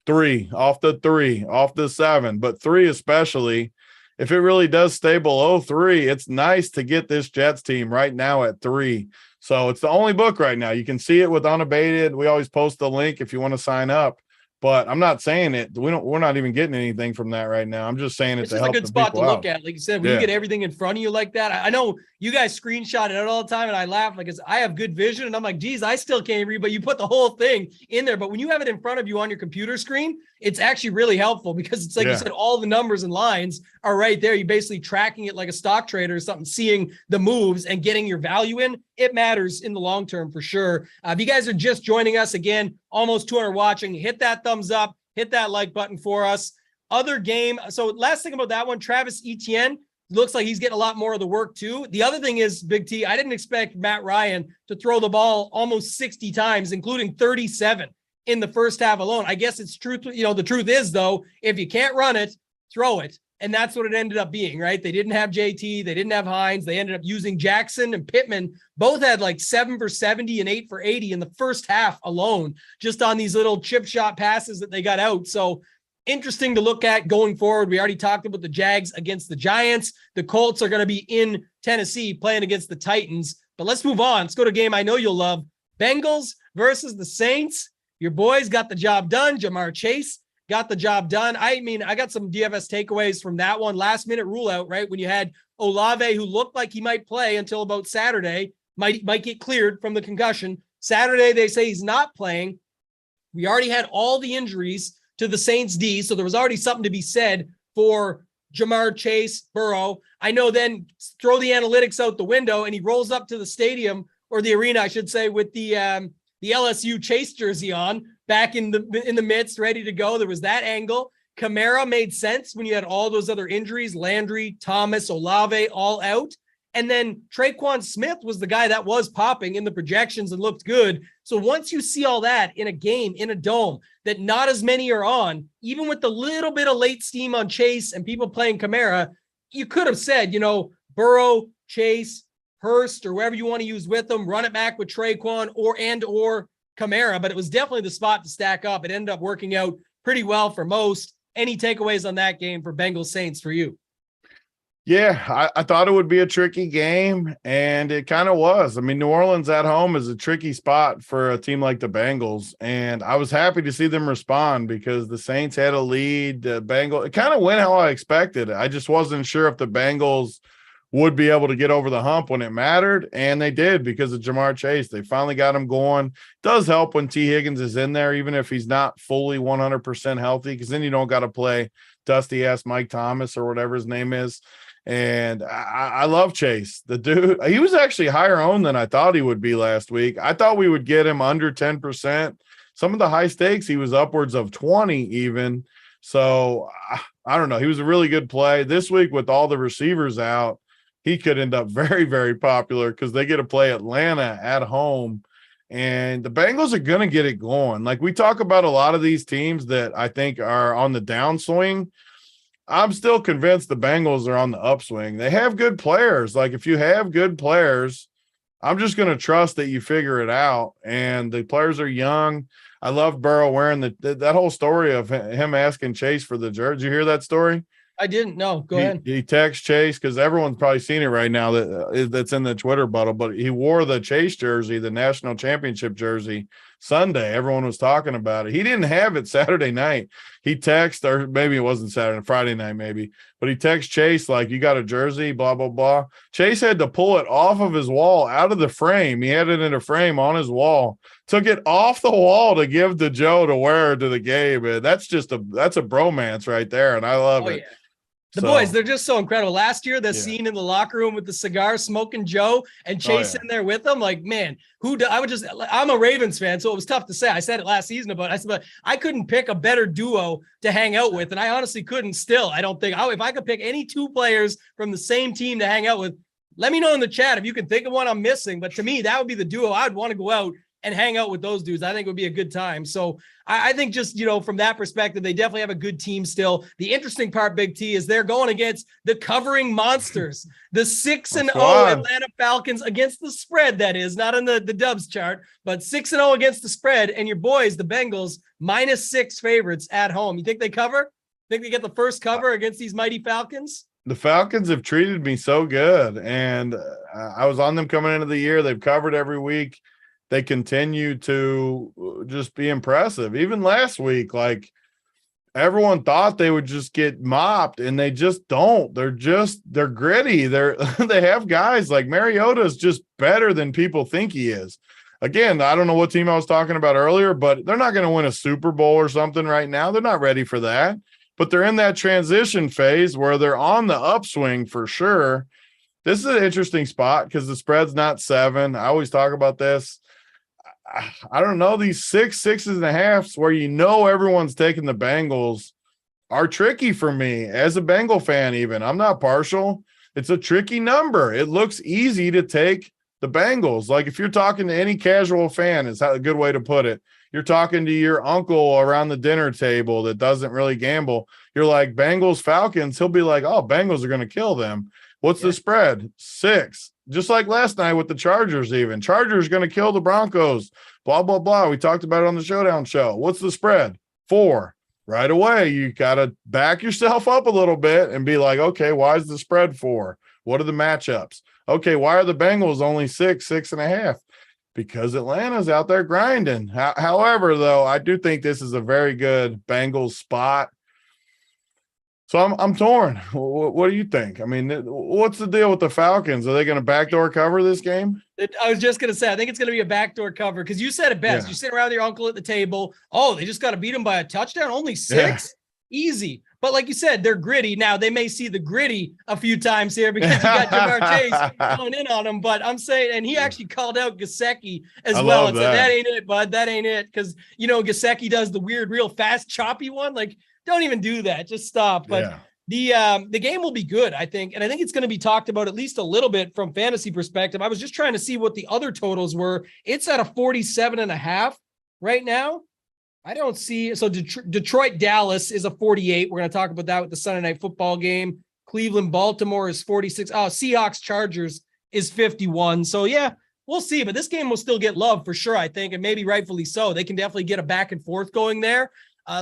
3 off the 7, but 3 especially. If it really does stay below 3, it's nice to get this Jets team right now at 3. So it's the only book right now. You can see it with unabated. We always post the link if you want to sign up. But I'm not saying it. We're not even getting anything from that right now. I'm just saying it it's to just help a good the spot to people look out. at. Like you said, when you get everything in front of you like that, I know you guys screenshot it all the time, and I laugh because I have good vision, and I'm like, geez, I still can't read, but you put the whole thing in there. But when you have it in front of you on your computer screen, it's actually really helpful because it's like you said, all the numbers and lines are right there. You're basically tracking it like a stock trader or something, seeing the moves and getting your value in. It matters in the long term for sure. If you guys are just joining us again, almost 200 watching, hit that thumbs up. Hit that like button for us. Other game. So last thing about that one, Travis Etienne looks like he's getting a lot more of the work too. The other thing is, Big T, I didn't expect Matt Ryan to throw the ball almost 60 times, including 37 in the first half alone. I guess it's true. The truth is, though, if you can't run it, throw it. And that's what it ended up being, right? They didn't have JT. They didn't have Hines. They ended up using Jackson and Pittman. Both had like 7 for 70 and 8 for 80 in the first half alone, just on these little chip shot passes that they got out. So interesting to look at going forward. We already talked about the Jags against the Giants. The Colts are going to be in Tennessee playing against the Titans. But let's move on. Let's go to a game I know you'll love. Bengals versus the Saints. Your boys got the job done. Jamar Chase got the job done. I mean, I got some DFS takeaways from that one. Last minute rule out, right? When you had Olave, who looked like he might play until about Saturday, might get cleared from the concussion. Saturday, they say he's not playing. We already had all the injuries to the Saints D, so there was already something to be said for Jamar Chase, Burrow. I know then throw the analytics out the window, and he rolls up to the stadium, or the arena, I should say, with the LSU Chase jersey on, back in the midst, ready to go. There was that angle. Kamara made sense when you had all those other injuries, Landry, Thomas, Olave, all out. And then Traquan Smith was the guy that was popping in the projections and looked good. So once you see all that in a game, in a dome, that not as many are on, even with the little bit of late steam on Chase and people playing Kamara, you could have said, Burrow, Chase, Hurst, or whoever you want to use with them, run it back with Traquan or Kamara, but it was definitely the spot to stack up. It ended up working out pretty well for most. Any takeaways on that game for Bengals Saints for you? Yeah, I thought it would be a tricky game, and it kind of was. I mean, New Orleans at home is a tricky spot for a team like the Bengals, and I was happy to see them respond because the Saints had a lead. The Bengals, it kind of went how I expected. I just wasn't sure if the Bengals would be able to get over the hump when it mattered, and they did because of Jamar Chase. They finally got him going. It does help when T. Higgins is in there, even if he's not fully 100% healthy, because then you don't got to play dusty-ass Mike Thomas or whatever his name is. And I love Chase. The dude, he was actually higher owned than I thought he would be last week. I thought we would get him under 10%. Some of the high stakes, he was upwards of 20 even. So I don't know. He was a really good play. This week with all the receivers out, he could end up very, very popular because they get to play Atlanta at home. And the Bengals are going to get it going. Like we talk about a lot of these teams that I think are on the downswing. I'm still convinced the Bengals are on the upswing. They have good players. Like if you have good players, I'm just going to trust that you figure it out. And the players are young. I love Burrow wearing that whole story of him asking Chase for the jersey. Did you hear that story? I didn't know. Go ahead. He texts Chase because everyone's probably seen it right now that's in the Twitter bubble, but he wore the Chase jersey, the national championship jersey, Sunday. Everyone was talking about it. He didn't have it Saturday night. He texted, or maybe it wasn't Saturday, Friday night maybe, but he texted Chase like, you got a jersey, blah, blah, blah. Chase had to pull it off of his wall, out of the frame. He had it in a frame on his wall, took it off the wall to give to Joe to wear to the game. And that's a bromance right there. And I love it. Yeah. The boys, they're just so incredible. Last year, the scene in the locker room with the cigar smoking Joe and Chase in there with them, like, man, I'm a Ravens fan, so it was tough to say. I said it last season, but I couldn't pick a better duo to hang out with, and I honestly couldn't still. I don't think if I could pick any two players from the same team to hang out with, let me know in the chat if you can think of one I'm missing. But to me, that would be the duo I'd want to go out and hang out with those dudes. I think it would be a good time. So I think just, from that perspective, they definitely have a good team still. The interesting part, Big T, is they're going against the covering monsters, the 6-0 Atlanta Falcons against the spread. That is not in the Dubs chart, but 6-0 against the spread. And your boys, the Bengals, -6 favorites at home. You think they cover? Think they get the first cover against these mighty Falcons? The Falcons have treated me so good, and I was on them coming into the year. They've covered every week. They continue to just be impressive. Even last week, like everyone thought they would just get mopped, and they just don't. They're gritty. They have guys like Mariota is just better than people think he is. Again, I don't know what team I was talking about earlier, but they're not going to win a Super Bowl or something right now. They're not ready for that, but they're in that transition phase where they're on the upswing for sure. This is an interesting spot because the spread's not 7. I always talk about this. I don't know, these 6.5s where everyone's taking the Bengals are tricky for me as a Bengal fan. Even I'm not partial. It's a tricky number. It looks easy to take the Bengals. Like if you're talking to any casual fan, is a good way to put it. You're talking to your uncle around the dinner table that doesn't really gamble. You're like, Bengals, Falcons. He'll be like, oh, Bengals are going to kill them. What's the spread? 6. Just like last night with the Chargers even. Chargers going to kill the Broncos, blah, blah, blah. We talked about it on the Showdown show. What's the spread? 4. Right away, you got to back yourself up a little bit and be like, okay, why is the spread 4? What are the matchups? Okay, why are the Bengals only 6.5? Because Atlanta's out there grinding. However, though, I do think this is a very good Bengals spot. So I'm torn. What do you think? I mean, what's the deal with the Falcons? Are they going to backdoor cover this game? I was just going to say, I think it's going to be a backdoor cover because you said it best. Yeah. You sit around with your uncle at the table. Oh, they just got to beat them by a touchdown? Only 6? Yeah. Easy. But like you said, they're gritty. Now they may see the gritty a few times here because you got Jamar Chase going in on him. But I'm saying, and he actually called out Gesicki as well and said, that ain't it, bud. That ain't it. Because, Gesicki does the weird, real fast, choppy one. Like, don't even do that. Just stop. But the game will be good, I think. And I think it's going to be talked about at least a little bit from fantasy perspective. I was just trying to see what the other totals were. It's at a 47.5 right now. I don't see. So Detroit, Dallas is a 48. We're going to talk about that with the Sunday Night Football game. Cleveland, Baltimore is 46. Oh, Seahawks, Chargers is 51. So yeah, we'll see. But this game will still get love for sure, I think, and maybe rightfully so. They can definitely get a back and forth going there.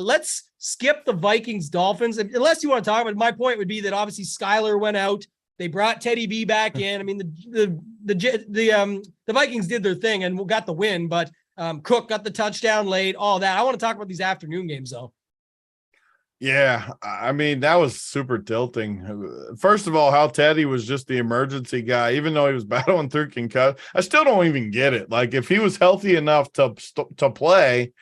Let's skip the Vikings, Dolphins, unless you want to talk about it. My point would be that obviously Skyler went out. They brought Teddy B back in. I mean, the Vikings did their thing and got the win, but Cook got the touchdown late, all that. I want to talk about these afternoon games, though. Yeah, I mean, that was super tilting. First of all, how Teddy was just the emergency guy, even though he was battling through concussion. I still don't even get it. Like, if he was healthy enough to play,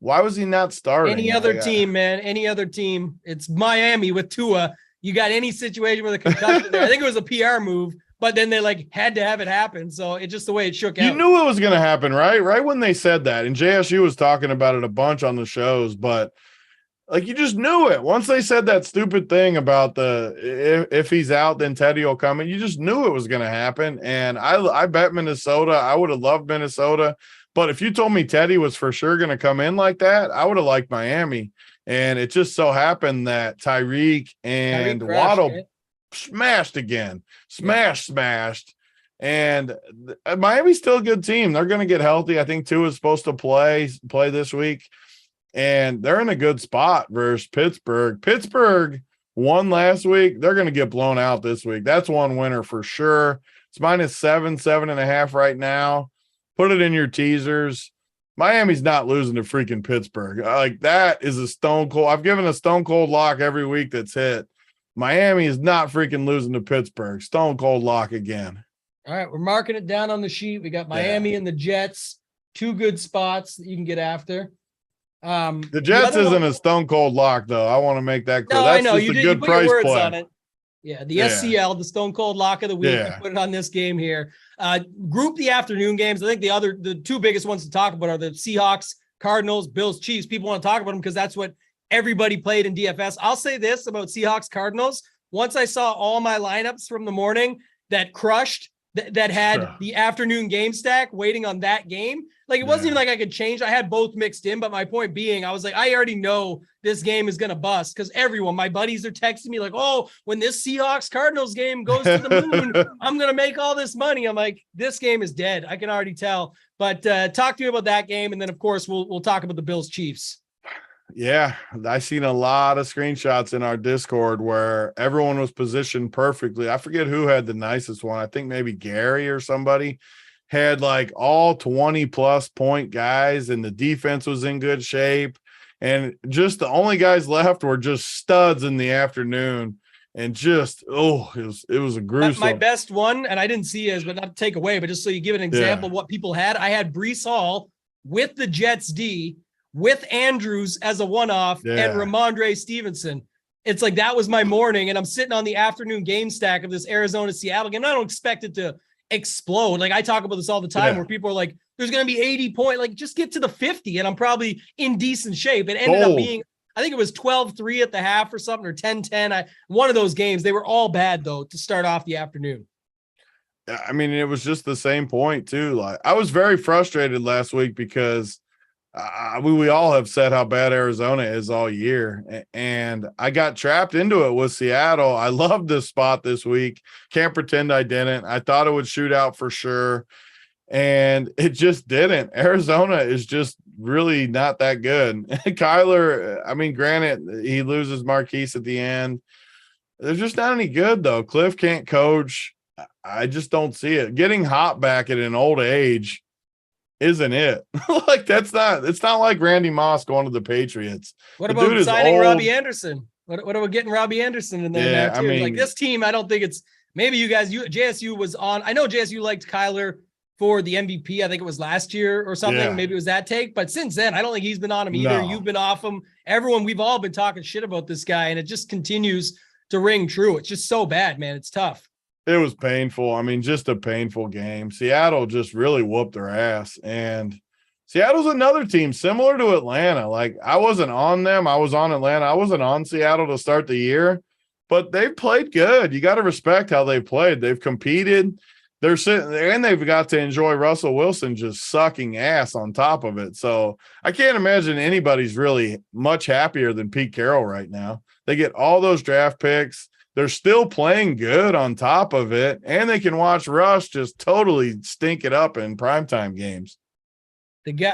why was he not starting? Any other team, man, any other team. It's Miami with Tua. You got any situation with a concussion there. I think it was a PR move. But then they had to have it happen. So it's just the way it shook out. You knew it was going to happen, right? Right when they said that. And JSU was talking about it a bunch on the shows, but you just knew it. Once they said that stupid thing about if he's out, then Teddy will come in. You just knew it was going to happen. And I bet Minnesota. I would have loved Minnesota. But if you told me Teddy was for sure going to come in like that, I would have liked Miami. And it just so happened that Tyreek and Waddle smashed again. Smashed. And Miami's still a good team. They're going to get healthy. I think Tua is supposed to play this week. And they're in a good spot versus Pittsburgh. Pittsburgh won last week. They're going to get blown out this week. That's one winner for sure. It's -7.5 right now. Put it in your teasers. Miami's not losing to freaking Pittsburgh. That is a stone cold. I've given a stone cold lock every week that's hit. Miami is not freaking losing to Pittsburgh. Stone cold lock again. All right, we're marking it down on the sheet. We got Miami and the Jets. Two good spots that you can get after. The Jets isn't a stone cold lock, though. I want to make that clear. No, That's I know. just You a good price play on it. Yeah, the SCL, the stone cold lock of the week. Yeah. We put it on this game here. Group the afternoon games. I think the two biggest ones to talk about are the Seahawks, Cardinals, Bills, Chiefs. People want to talk about them because that's what everybody played in DFS. I'll say this about Seahawks, Cardinals. Once I saw all my lineups from the morning that crushed, that had the afternoon game stack waiting on that game. It wasn't even like I could change. I had both mixed in, but my point being, I was like, I already know this game is going to bust because my buddies are texting me oh, when this Seahawks Cardinals game goes to the moon, I'm going to make all this money. I'm like, this game is dead. I can already tell. But talk to me about that game. And then of course we'll talk about the Bills Chiefs. Yeah, I seen a lot of screenshots in our Discord where everyone was positioned perfectly. I forget who had the nicest one. I think maybe Gary or somebody had all 20+ point guys, and the defense was in good shape. And just the only guys left were just studs in the afternoon. And just, it was a gruesome. My best one, and I didn't see his, but not to take away, but just so you give an example of what people had. I had Breece Hall with the Jets D, with Andrews as a one-off, and Ramondre Stevenson. It's that was my morning, and I'm sitting on the afternoon game stack of this Arizona-Seattle game. I don't expect it to explode. I talk about this all the time where people are like, there's going to be 80 point, just get to the 50, and I'm probably in decent shape. It ended up being, I think it was 12-3 at the half or something, or 10-10. One of those games. They were all bad, though, to start off the afternoon. I mean, it was just the same point, too. I was very frustrated last week because we all have said how bad Arizona is all year, and I got trapped into it with Seattle. I loved this spot this week. Can't pretend I didn't. I thought it would shoot out for sure, and it just didn't. Arizona is just really not that good. Kyler, I mean, granted, he loses Marquise at the end. They're just not any good, though. Cliff can't coach. I just don't see it. Getting hot back at an old age isn't it? It's not like Randy Moss going to the Patriots. What about signing Robbie Anderson? What about getting Robbie Anderson in there now too? I mean, this team, I don't think it's, maybe you guys, JSU was on. I know JSU liked Kyler for the MVP. I think it was last year or something. Yeah. Maybe it was that take. But since then, I don't think he's been on him either. No. You've been off him. We've all been talking shit about this guy, and it just continues to ring true. It's just so bad, man. It's tough. It was painful. I mean, just a painful game. Seattle just really whooped their ass. And Seattle's another team similar to Atlanta. Like, I wasn't on them. I was on Atlanta. I wasn't on Seattle to start the year, but they've played good. You got to respect how they've played. They've competed. They're sitting there, and they've got to enjoy Russell Wilson just sucking ass on top of it. So I can't imagine anybody's really much happier than Pete Carroll right now. They get all those draft picks. They're still playing good on top of it, and they can watch Russ just totally stink it up in primetime games.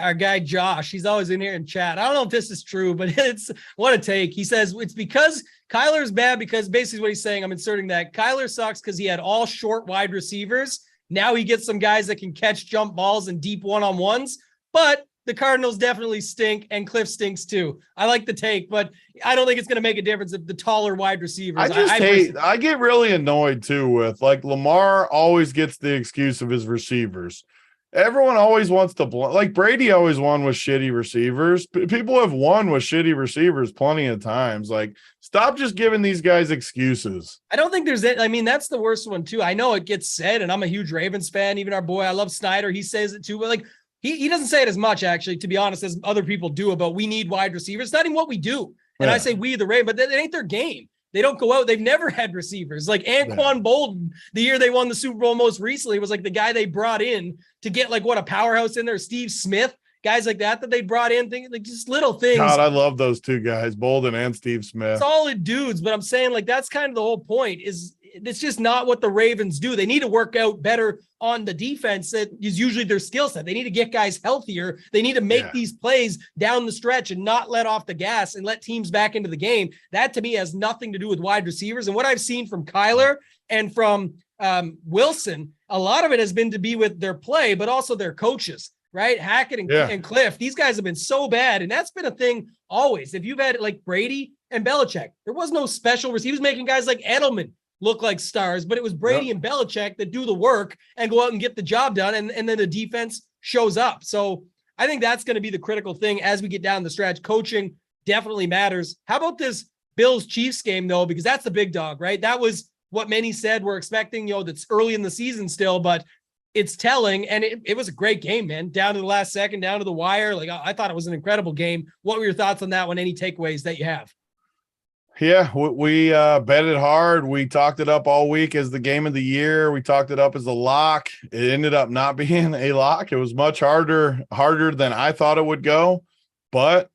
Our guy Josh, he's always in here in chat. I don't know if this is true, but it's what a take. He says it's because Kyler's bad, because basically what he's saying, I'm inserting that Kyler sucks because he had all short wide receivers. Now he gets some guys that can catch jump balls and deep one-on-ones, but the Cardinals definitely stink, and Cliff stinks too. I like the take, but I don't think it's going to make a difference if the taller wide receivers. I get really annoyed too with, like, Lamar always gets the excuse of his receivers. Everyone always wants to like Brady always won with shitty receivers. People have won with shitty receivers plenty of times. Like, stop just giving these guys excuses. I don't think there's I mean, that's the worst one too. I know it gets said, and I'm a huge Ravens fan. Even our boy, I love Snyder. He says it too, but like, he doesn't say it as much, actually, to be honest, as other people do about we need wide receivers. It's not even what we do. And I say we, the Ravens, but it ain't their game. They don't go out. They've never had receivers. Like Anquan Bolden, the year they won the Super Bowl most recently, was like the guy they brought in to get like a powerhouse in there. Steve Smith, guys like that they brought in, like just little things. God, I love those two guys, Bolden and Steve Smith. Solid dudes, but I'm saying, like, that's kind of the whole point. Is it's just not what the Ravens do. They need to work out better on the defense. That is usually their skill set. They need to get guys healthier. They need to make these plays down the stretch and not let off the gas and let teams back into the game. That to me has nothing to do with wide receivers. And what I've seen from Kyler and from Wilson, a lot of it has been to be with their play, but also their coaches, right? Hackett and Cliff. These guys have been so bad. And that's been a thing always. If you've had like Brady and Belichick, there was no special receivers. He was making guys like Edelman look like stars, but it was Brady and Belichick that do the work and go out and get the job done. And then the defense shows up. So I think that's going to be the critical thing as we get down the stretch. Coaching definitely matters. How about this Bills Chiefs game though? Because that's the big dog, right? That was what many said we're expecting, that's early in the season still, but it's telling. And it was a great game, man, down to the last second, down to the wire. Like, I thought it was an incredible game. What were your thoughts on that one? Any takeaways that you have? Yeah, we bet it hard. We talked it up all week as the game of the year. We talked it up as a lock. It ended up not being a lock. It was much harder than I thought it would go, but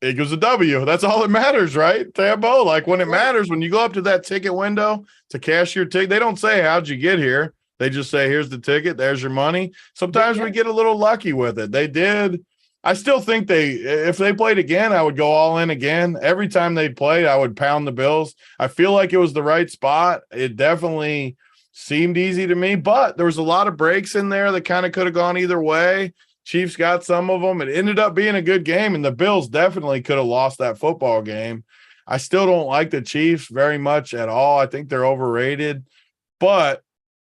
it was a W. That's all that matters, right, Tambo? Like, when it matters, when you go up to that ticket window to cash your ticket, they don't say, how'd you get here? They just say, here's the ticket. There's your money. Sometimes we get a little lucky with it. They did. I still think if they played again, I would go all in again. Every time they played, I would pound the Bills. I feel like it was the right spot. It definitely seemed easy to me, but there was a lot of breaks in there that kind of could have gone either way. Chiefs got some of them. It ended up being a good game, and the Bills definitely could have lost that football game. I still don't like the Chiefs very much at all. I think they're overrated, but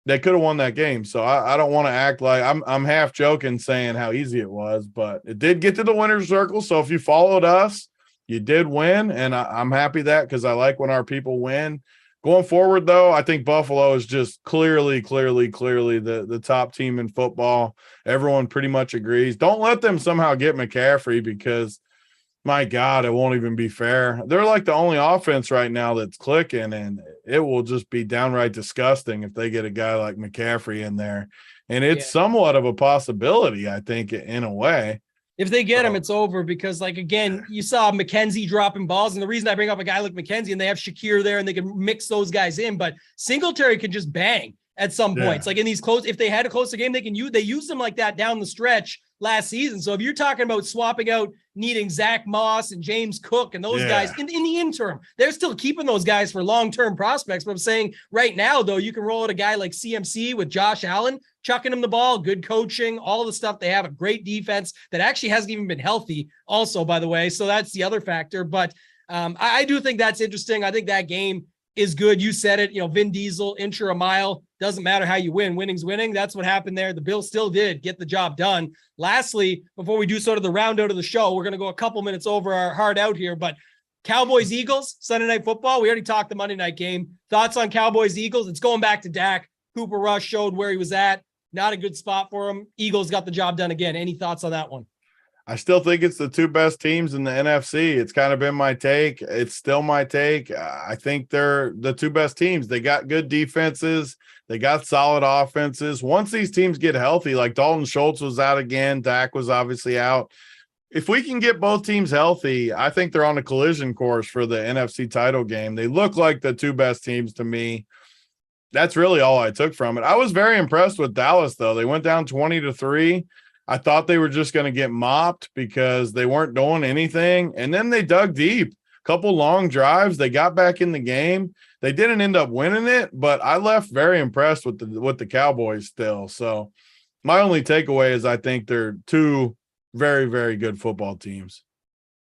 they could have won that game. So I don't want to act like I'm half joking saying how easy it was, but it did get to the winner's circle. So if you followed us, you did win. And I'm happy that, because I like when our people win. Going forward, though, I think Buffalo is just clearly the top team in football. Everyone pretty much agrees. Don't let them somehow get McCaffrey, because my God, it won't even be fair. They're like the only offense right now that's clicking, and it will just be downright disgusting if they get a guy like McCaffrey in there. And it's somewhat of a possibility, I think, in a way. If they get him, it's over, because, like, again, you saw McKenzie dropping balls. And the reason I bring up a guy like McKenzie, and they have Shakir there and they can mix those guys in, but Singletary can just bang at some points. Like in these close, if they had a closer game, they use them like that down the stretch last season. So if you're talking about swapping out, needing Zach Moss and James Cook and those guys in the interim, they're still keeping those guys for long-term prospects. But I'm saying right now, though, you can roll out a guy like CMC with Josh Allen, chucking him the ball, good coaching, all the stuff. They have a great defense that actually hasn't even been healthy also, by the way. So that's the other factor. But I do think that's interesting. I think that game is good. You said it, Vin Diesel, inch or a mile, doesn't matter how you win. Winning's winning. That's what happened there. The Bills still did get the job done. Lastly, before we do sort of the round out of the show, we're going to go a couple minutes over our hard out here, but Cowboys Eagles, Sunday Night Football. We already talked the Monday night game. Thoughts on Cowboys Eagles? It's going back to Dak. Cooper Rush showed where he was at. Not a good spot for him. Eagles got the job done again. Any thoughts on that one? I still think it's the two best teams in the NFC. It's kind of been my take. It's still my take. I think they're the two best teams. They got good defenses. They got solid offenses. Once these teams get healthy, like Dalton Schultz was out again, Dak was obviously out. If we can get both teams healthy, I think they're on a collision course for the NFC title game. They look like the two best teams to me. That's really all I took from it. I was very impressed with Dallas, though. They went down 20-3. I thought they were just going to get mopped because they weren't doing anything. And then they dug deep, couple long drives. They got back in the game. They didn't end up winning it, but I left very impressed with the Cowboys still. So my only takeaway is I think they're two very, very good football teams.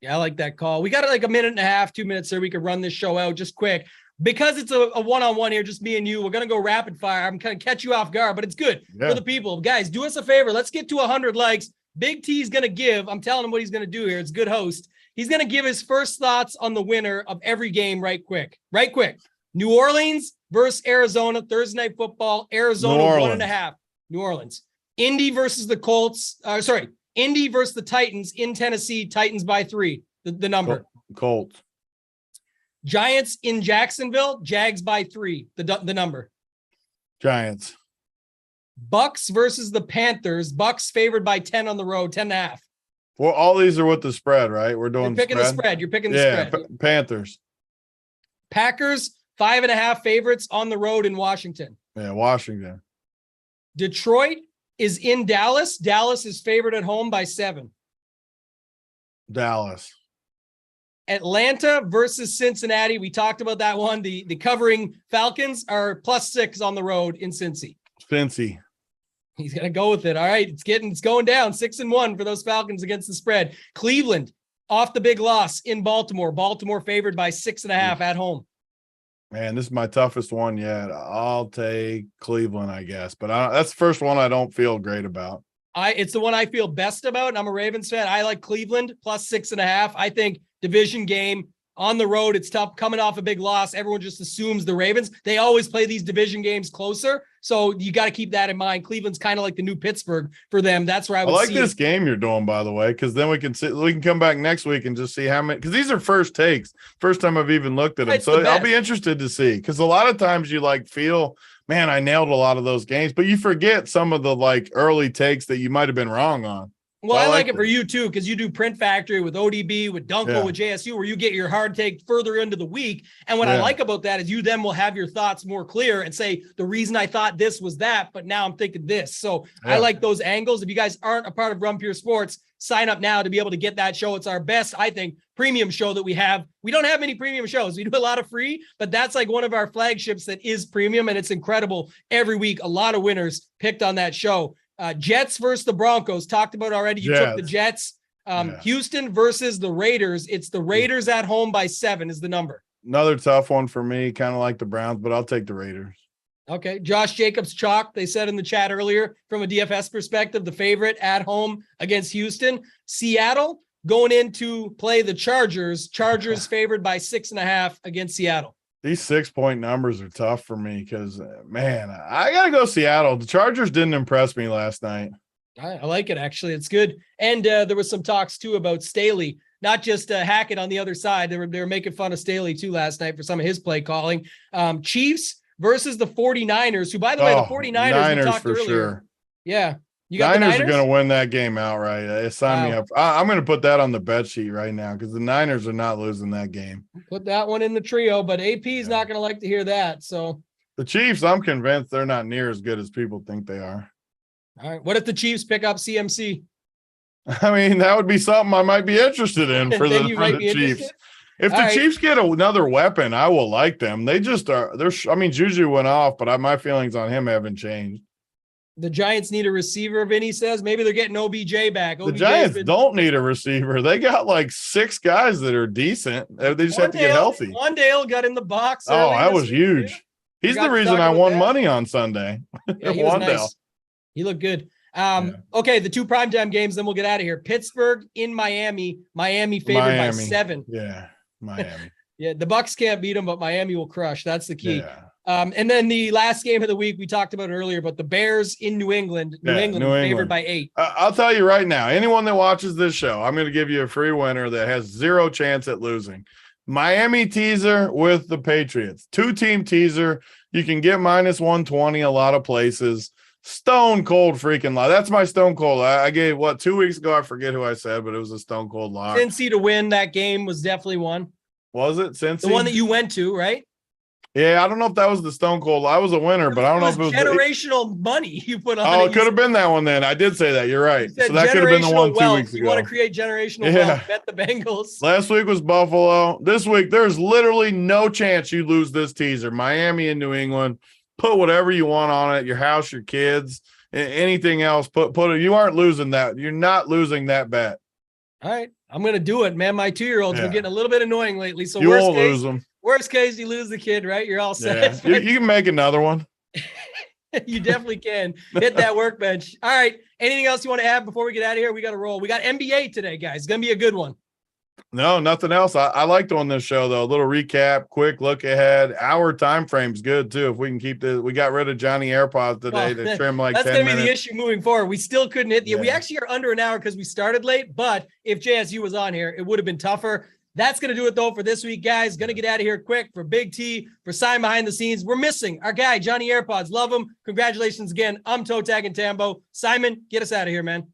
Yeah, I like that call. We got like a minute and a half, 2 minutes there. We could run this show out just quick. Because it's a one-on-one here, just me and you, we're going to go rapid fire. I'm going to catch you off guard, but it's good for the people. Guys, do us a favor. Let's get to 100 likes. Big T's going to give. I'm telling him what he's going to do here. It's a good host. He's going to give his first thoughts on the winner of every game right quick. New Orleans versus Arizona, Thursday Night Football. Arizona, 1.5. New Orleans. Indy versus the Colts. Indy versus the Titans in Tennessee. Titans by 3. The number. Colts. Giants in Jacksonville, Jags by 3, the number. Giants. Bucks versus the Panthers. Bucks favored by 10 on the road, 10.5. Well, all these are with the spread, right? We're doing You're picking the spread. You're picking the spread. Panthers. Packers, 5.5 favorites on the road in Washington. Yeah, Washington. Detroit is in Dallas. Dallas is favored at home by 7. Dallas. Atlanta versus Cincinnati. We talked about that one. The covering Falcons are +6 on the road in Cincy. Cincy. He's going to go with it. All right. It's going down 6-1 for those Falcons against the spread. Cleveland off the big loss in Baltimore. Baltimore favored by 6.5 at home. Man, this is my toughest one yet. I'll take Cleveland, I guess, but that's the first one I don't feel great about. It's the one I feel best about, and I'm a Ravens fan. I like Cleveland +6.5. I think division game on the road, it's tough. Coming off a big loss, everyone just assumes the Ravens. They always play these division games closer, so you got to keep that in mind. Cleveland's kind of like the new Pittsburgh for them. That's where I would like this game you're doing, by the way, because then we can come back next week and just see how many. Because these are first takes, first time I've even looked at them, so I'll be interested to see. Because a lot of times you feel, man, I nailed a lot of those games, but you forget some of the early takes that you might have been wrong on. Well, I like it for you too, because you do Print Factory with ODB, with Dunkel, with JSU, where you get your hard take further into the week. And what I like about that is you then will have your thoughts more clear and say, the reason I thought this was that, but now I'm thinking this. So I like those angles. If you guys aren't a part of Run Pure Sports, sign up now to be able to get that show. It's our best, I think, premium show that we have. We don't have many premium shows. We do a lot of free, but that's like one of our flagships that is premium, and it's incredible. Every week, a lot of winners picked on that show. Jets versus the Broncos, talked about already. You took the Jets. Houston versus the Raiders. It's the Raiders at home by 7 is the number. Another tough one for me, kind of like the Browns, but I'll take the Raiders. Okay. Josh Jacobs chalk. They said in the chat earlier, from a DFS perspective, the favorite at home against Houston. Seattle going in to play the Chargers. Chargers favored by 6.5 against Seattle. These 6-point numbers are tough for me because, man, I got to go Seattle. The Chargers didn't impress me last night. I like it, actually. It's good. And there was some talks, too, about Staley, not just Hackett on the other side. They were making fun of Staley, too, last night for some of his play calling. Chiefs versus the 49ers, who, by the way, the 49ers we talked earlier. Sure. Yeah. You got Niners are going to win that game outright. Sign me up. I'm going to put that on the bet sheet right now because the Niners are not losing that game. Put that one in the trio, but AP is not going to like to hear that. So the Chiefs, I'm convinced they're not near as good as people think they are. All right. What if the Chiefs pick up CMC? I mean, that would be something I might be interested in for the Chiefs. If the Chiefs get another weapon, I will like them. They just are. Juju went off, but my feelings on him haven't changed. The Giants need a receiver, Vinny says. Maybe they're getting OBJ back. The Giants don't need a receiver. They got like 6 guys that are decent. They just have to get healthy. Wandale got in the box. Oh, that was huge. He's the reason I won money on Sunday. Yeah, he was nice. He looked good. Okay, the 2 primetime games, then we'll get out of here. Pittsburgh in Miami. Miami favored by 7. Yeah, Miami. Yeah, the Bucks can't beat them, but Miami will crush. That's the key. Yeah. And then the last game of the week, we talked about it earlier, but the Bears in New England. New England favored by 8. I'll tell you right now, anyone that watches this show, I'm going to give you a free winner that has 0 chance at losing. Miami teaser with the Patriots. 2-team teaser. You can get -120 a lot of places. Stone cold freaking lie. That's my stone cold. I gave 2 weeks ago. I forget who I said, but it was a stone cold lie. Cincy to win that game was definitely one. Was it Cincy? The one that you went to, right? Yeah, I don't know if that was the stone cold. I was a winner, but I don't know if it was generational money you put on. Oh, it could have been that one then. I did say that. You're right. So that could have been the one 2 weeks ago. You want to create generational wealth. Bet the Bengals. Last week was Buffalo. This week, there's literally no chance you lose this teaser. Miami and New England. Put whatever you want on it. Your house, your kids, anything else. Put it. You aren't losing that. You're not losing that bet. All right. I'm going to do it, man. My 2-year-old's been getting a little bit annoying lately. So you won't lose them. Worst case, you lose the kid, right? You're all set. Yeah. You can make another one. You definitely can. Hit that workbench. All right. Anything else you want to add before we get out of here? We got to roll. We got NBA today, guys. It's going to be a good one. No, nothing else. I liked on this show, though. A little recap, quick look ahead. Our time frame's good, too. If we can keep this. We got rid of Johnny AirPods today to trim like 10 minutes. That's going to be the issue moving forward. We still couldn't hit the We actually are under an hour because we started late, but if JSU was on here, it would have been tougher. That's going to do it, though, for this week, guys. Going to get out of here quick for Big T, for Simon behind the scenes. We're missing our guy, Johnny AirPods. Love him. Congratulations again. I'm Toe Tag and Tambo. Simon, get us out of here, man.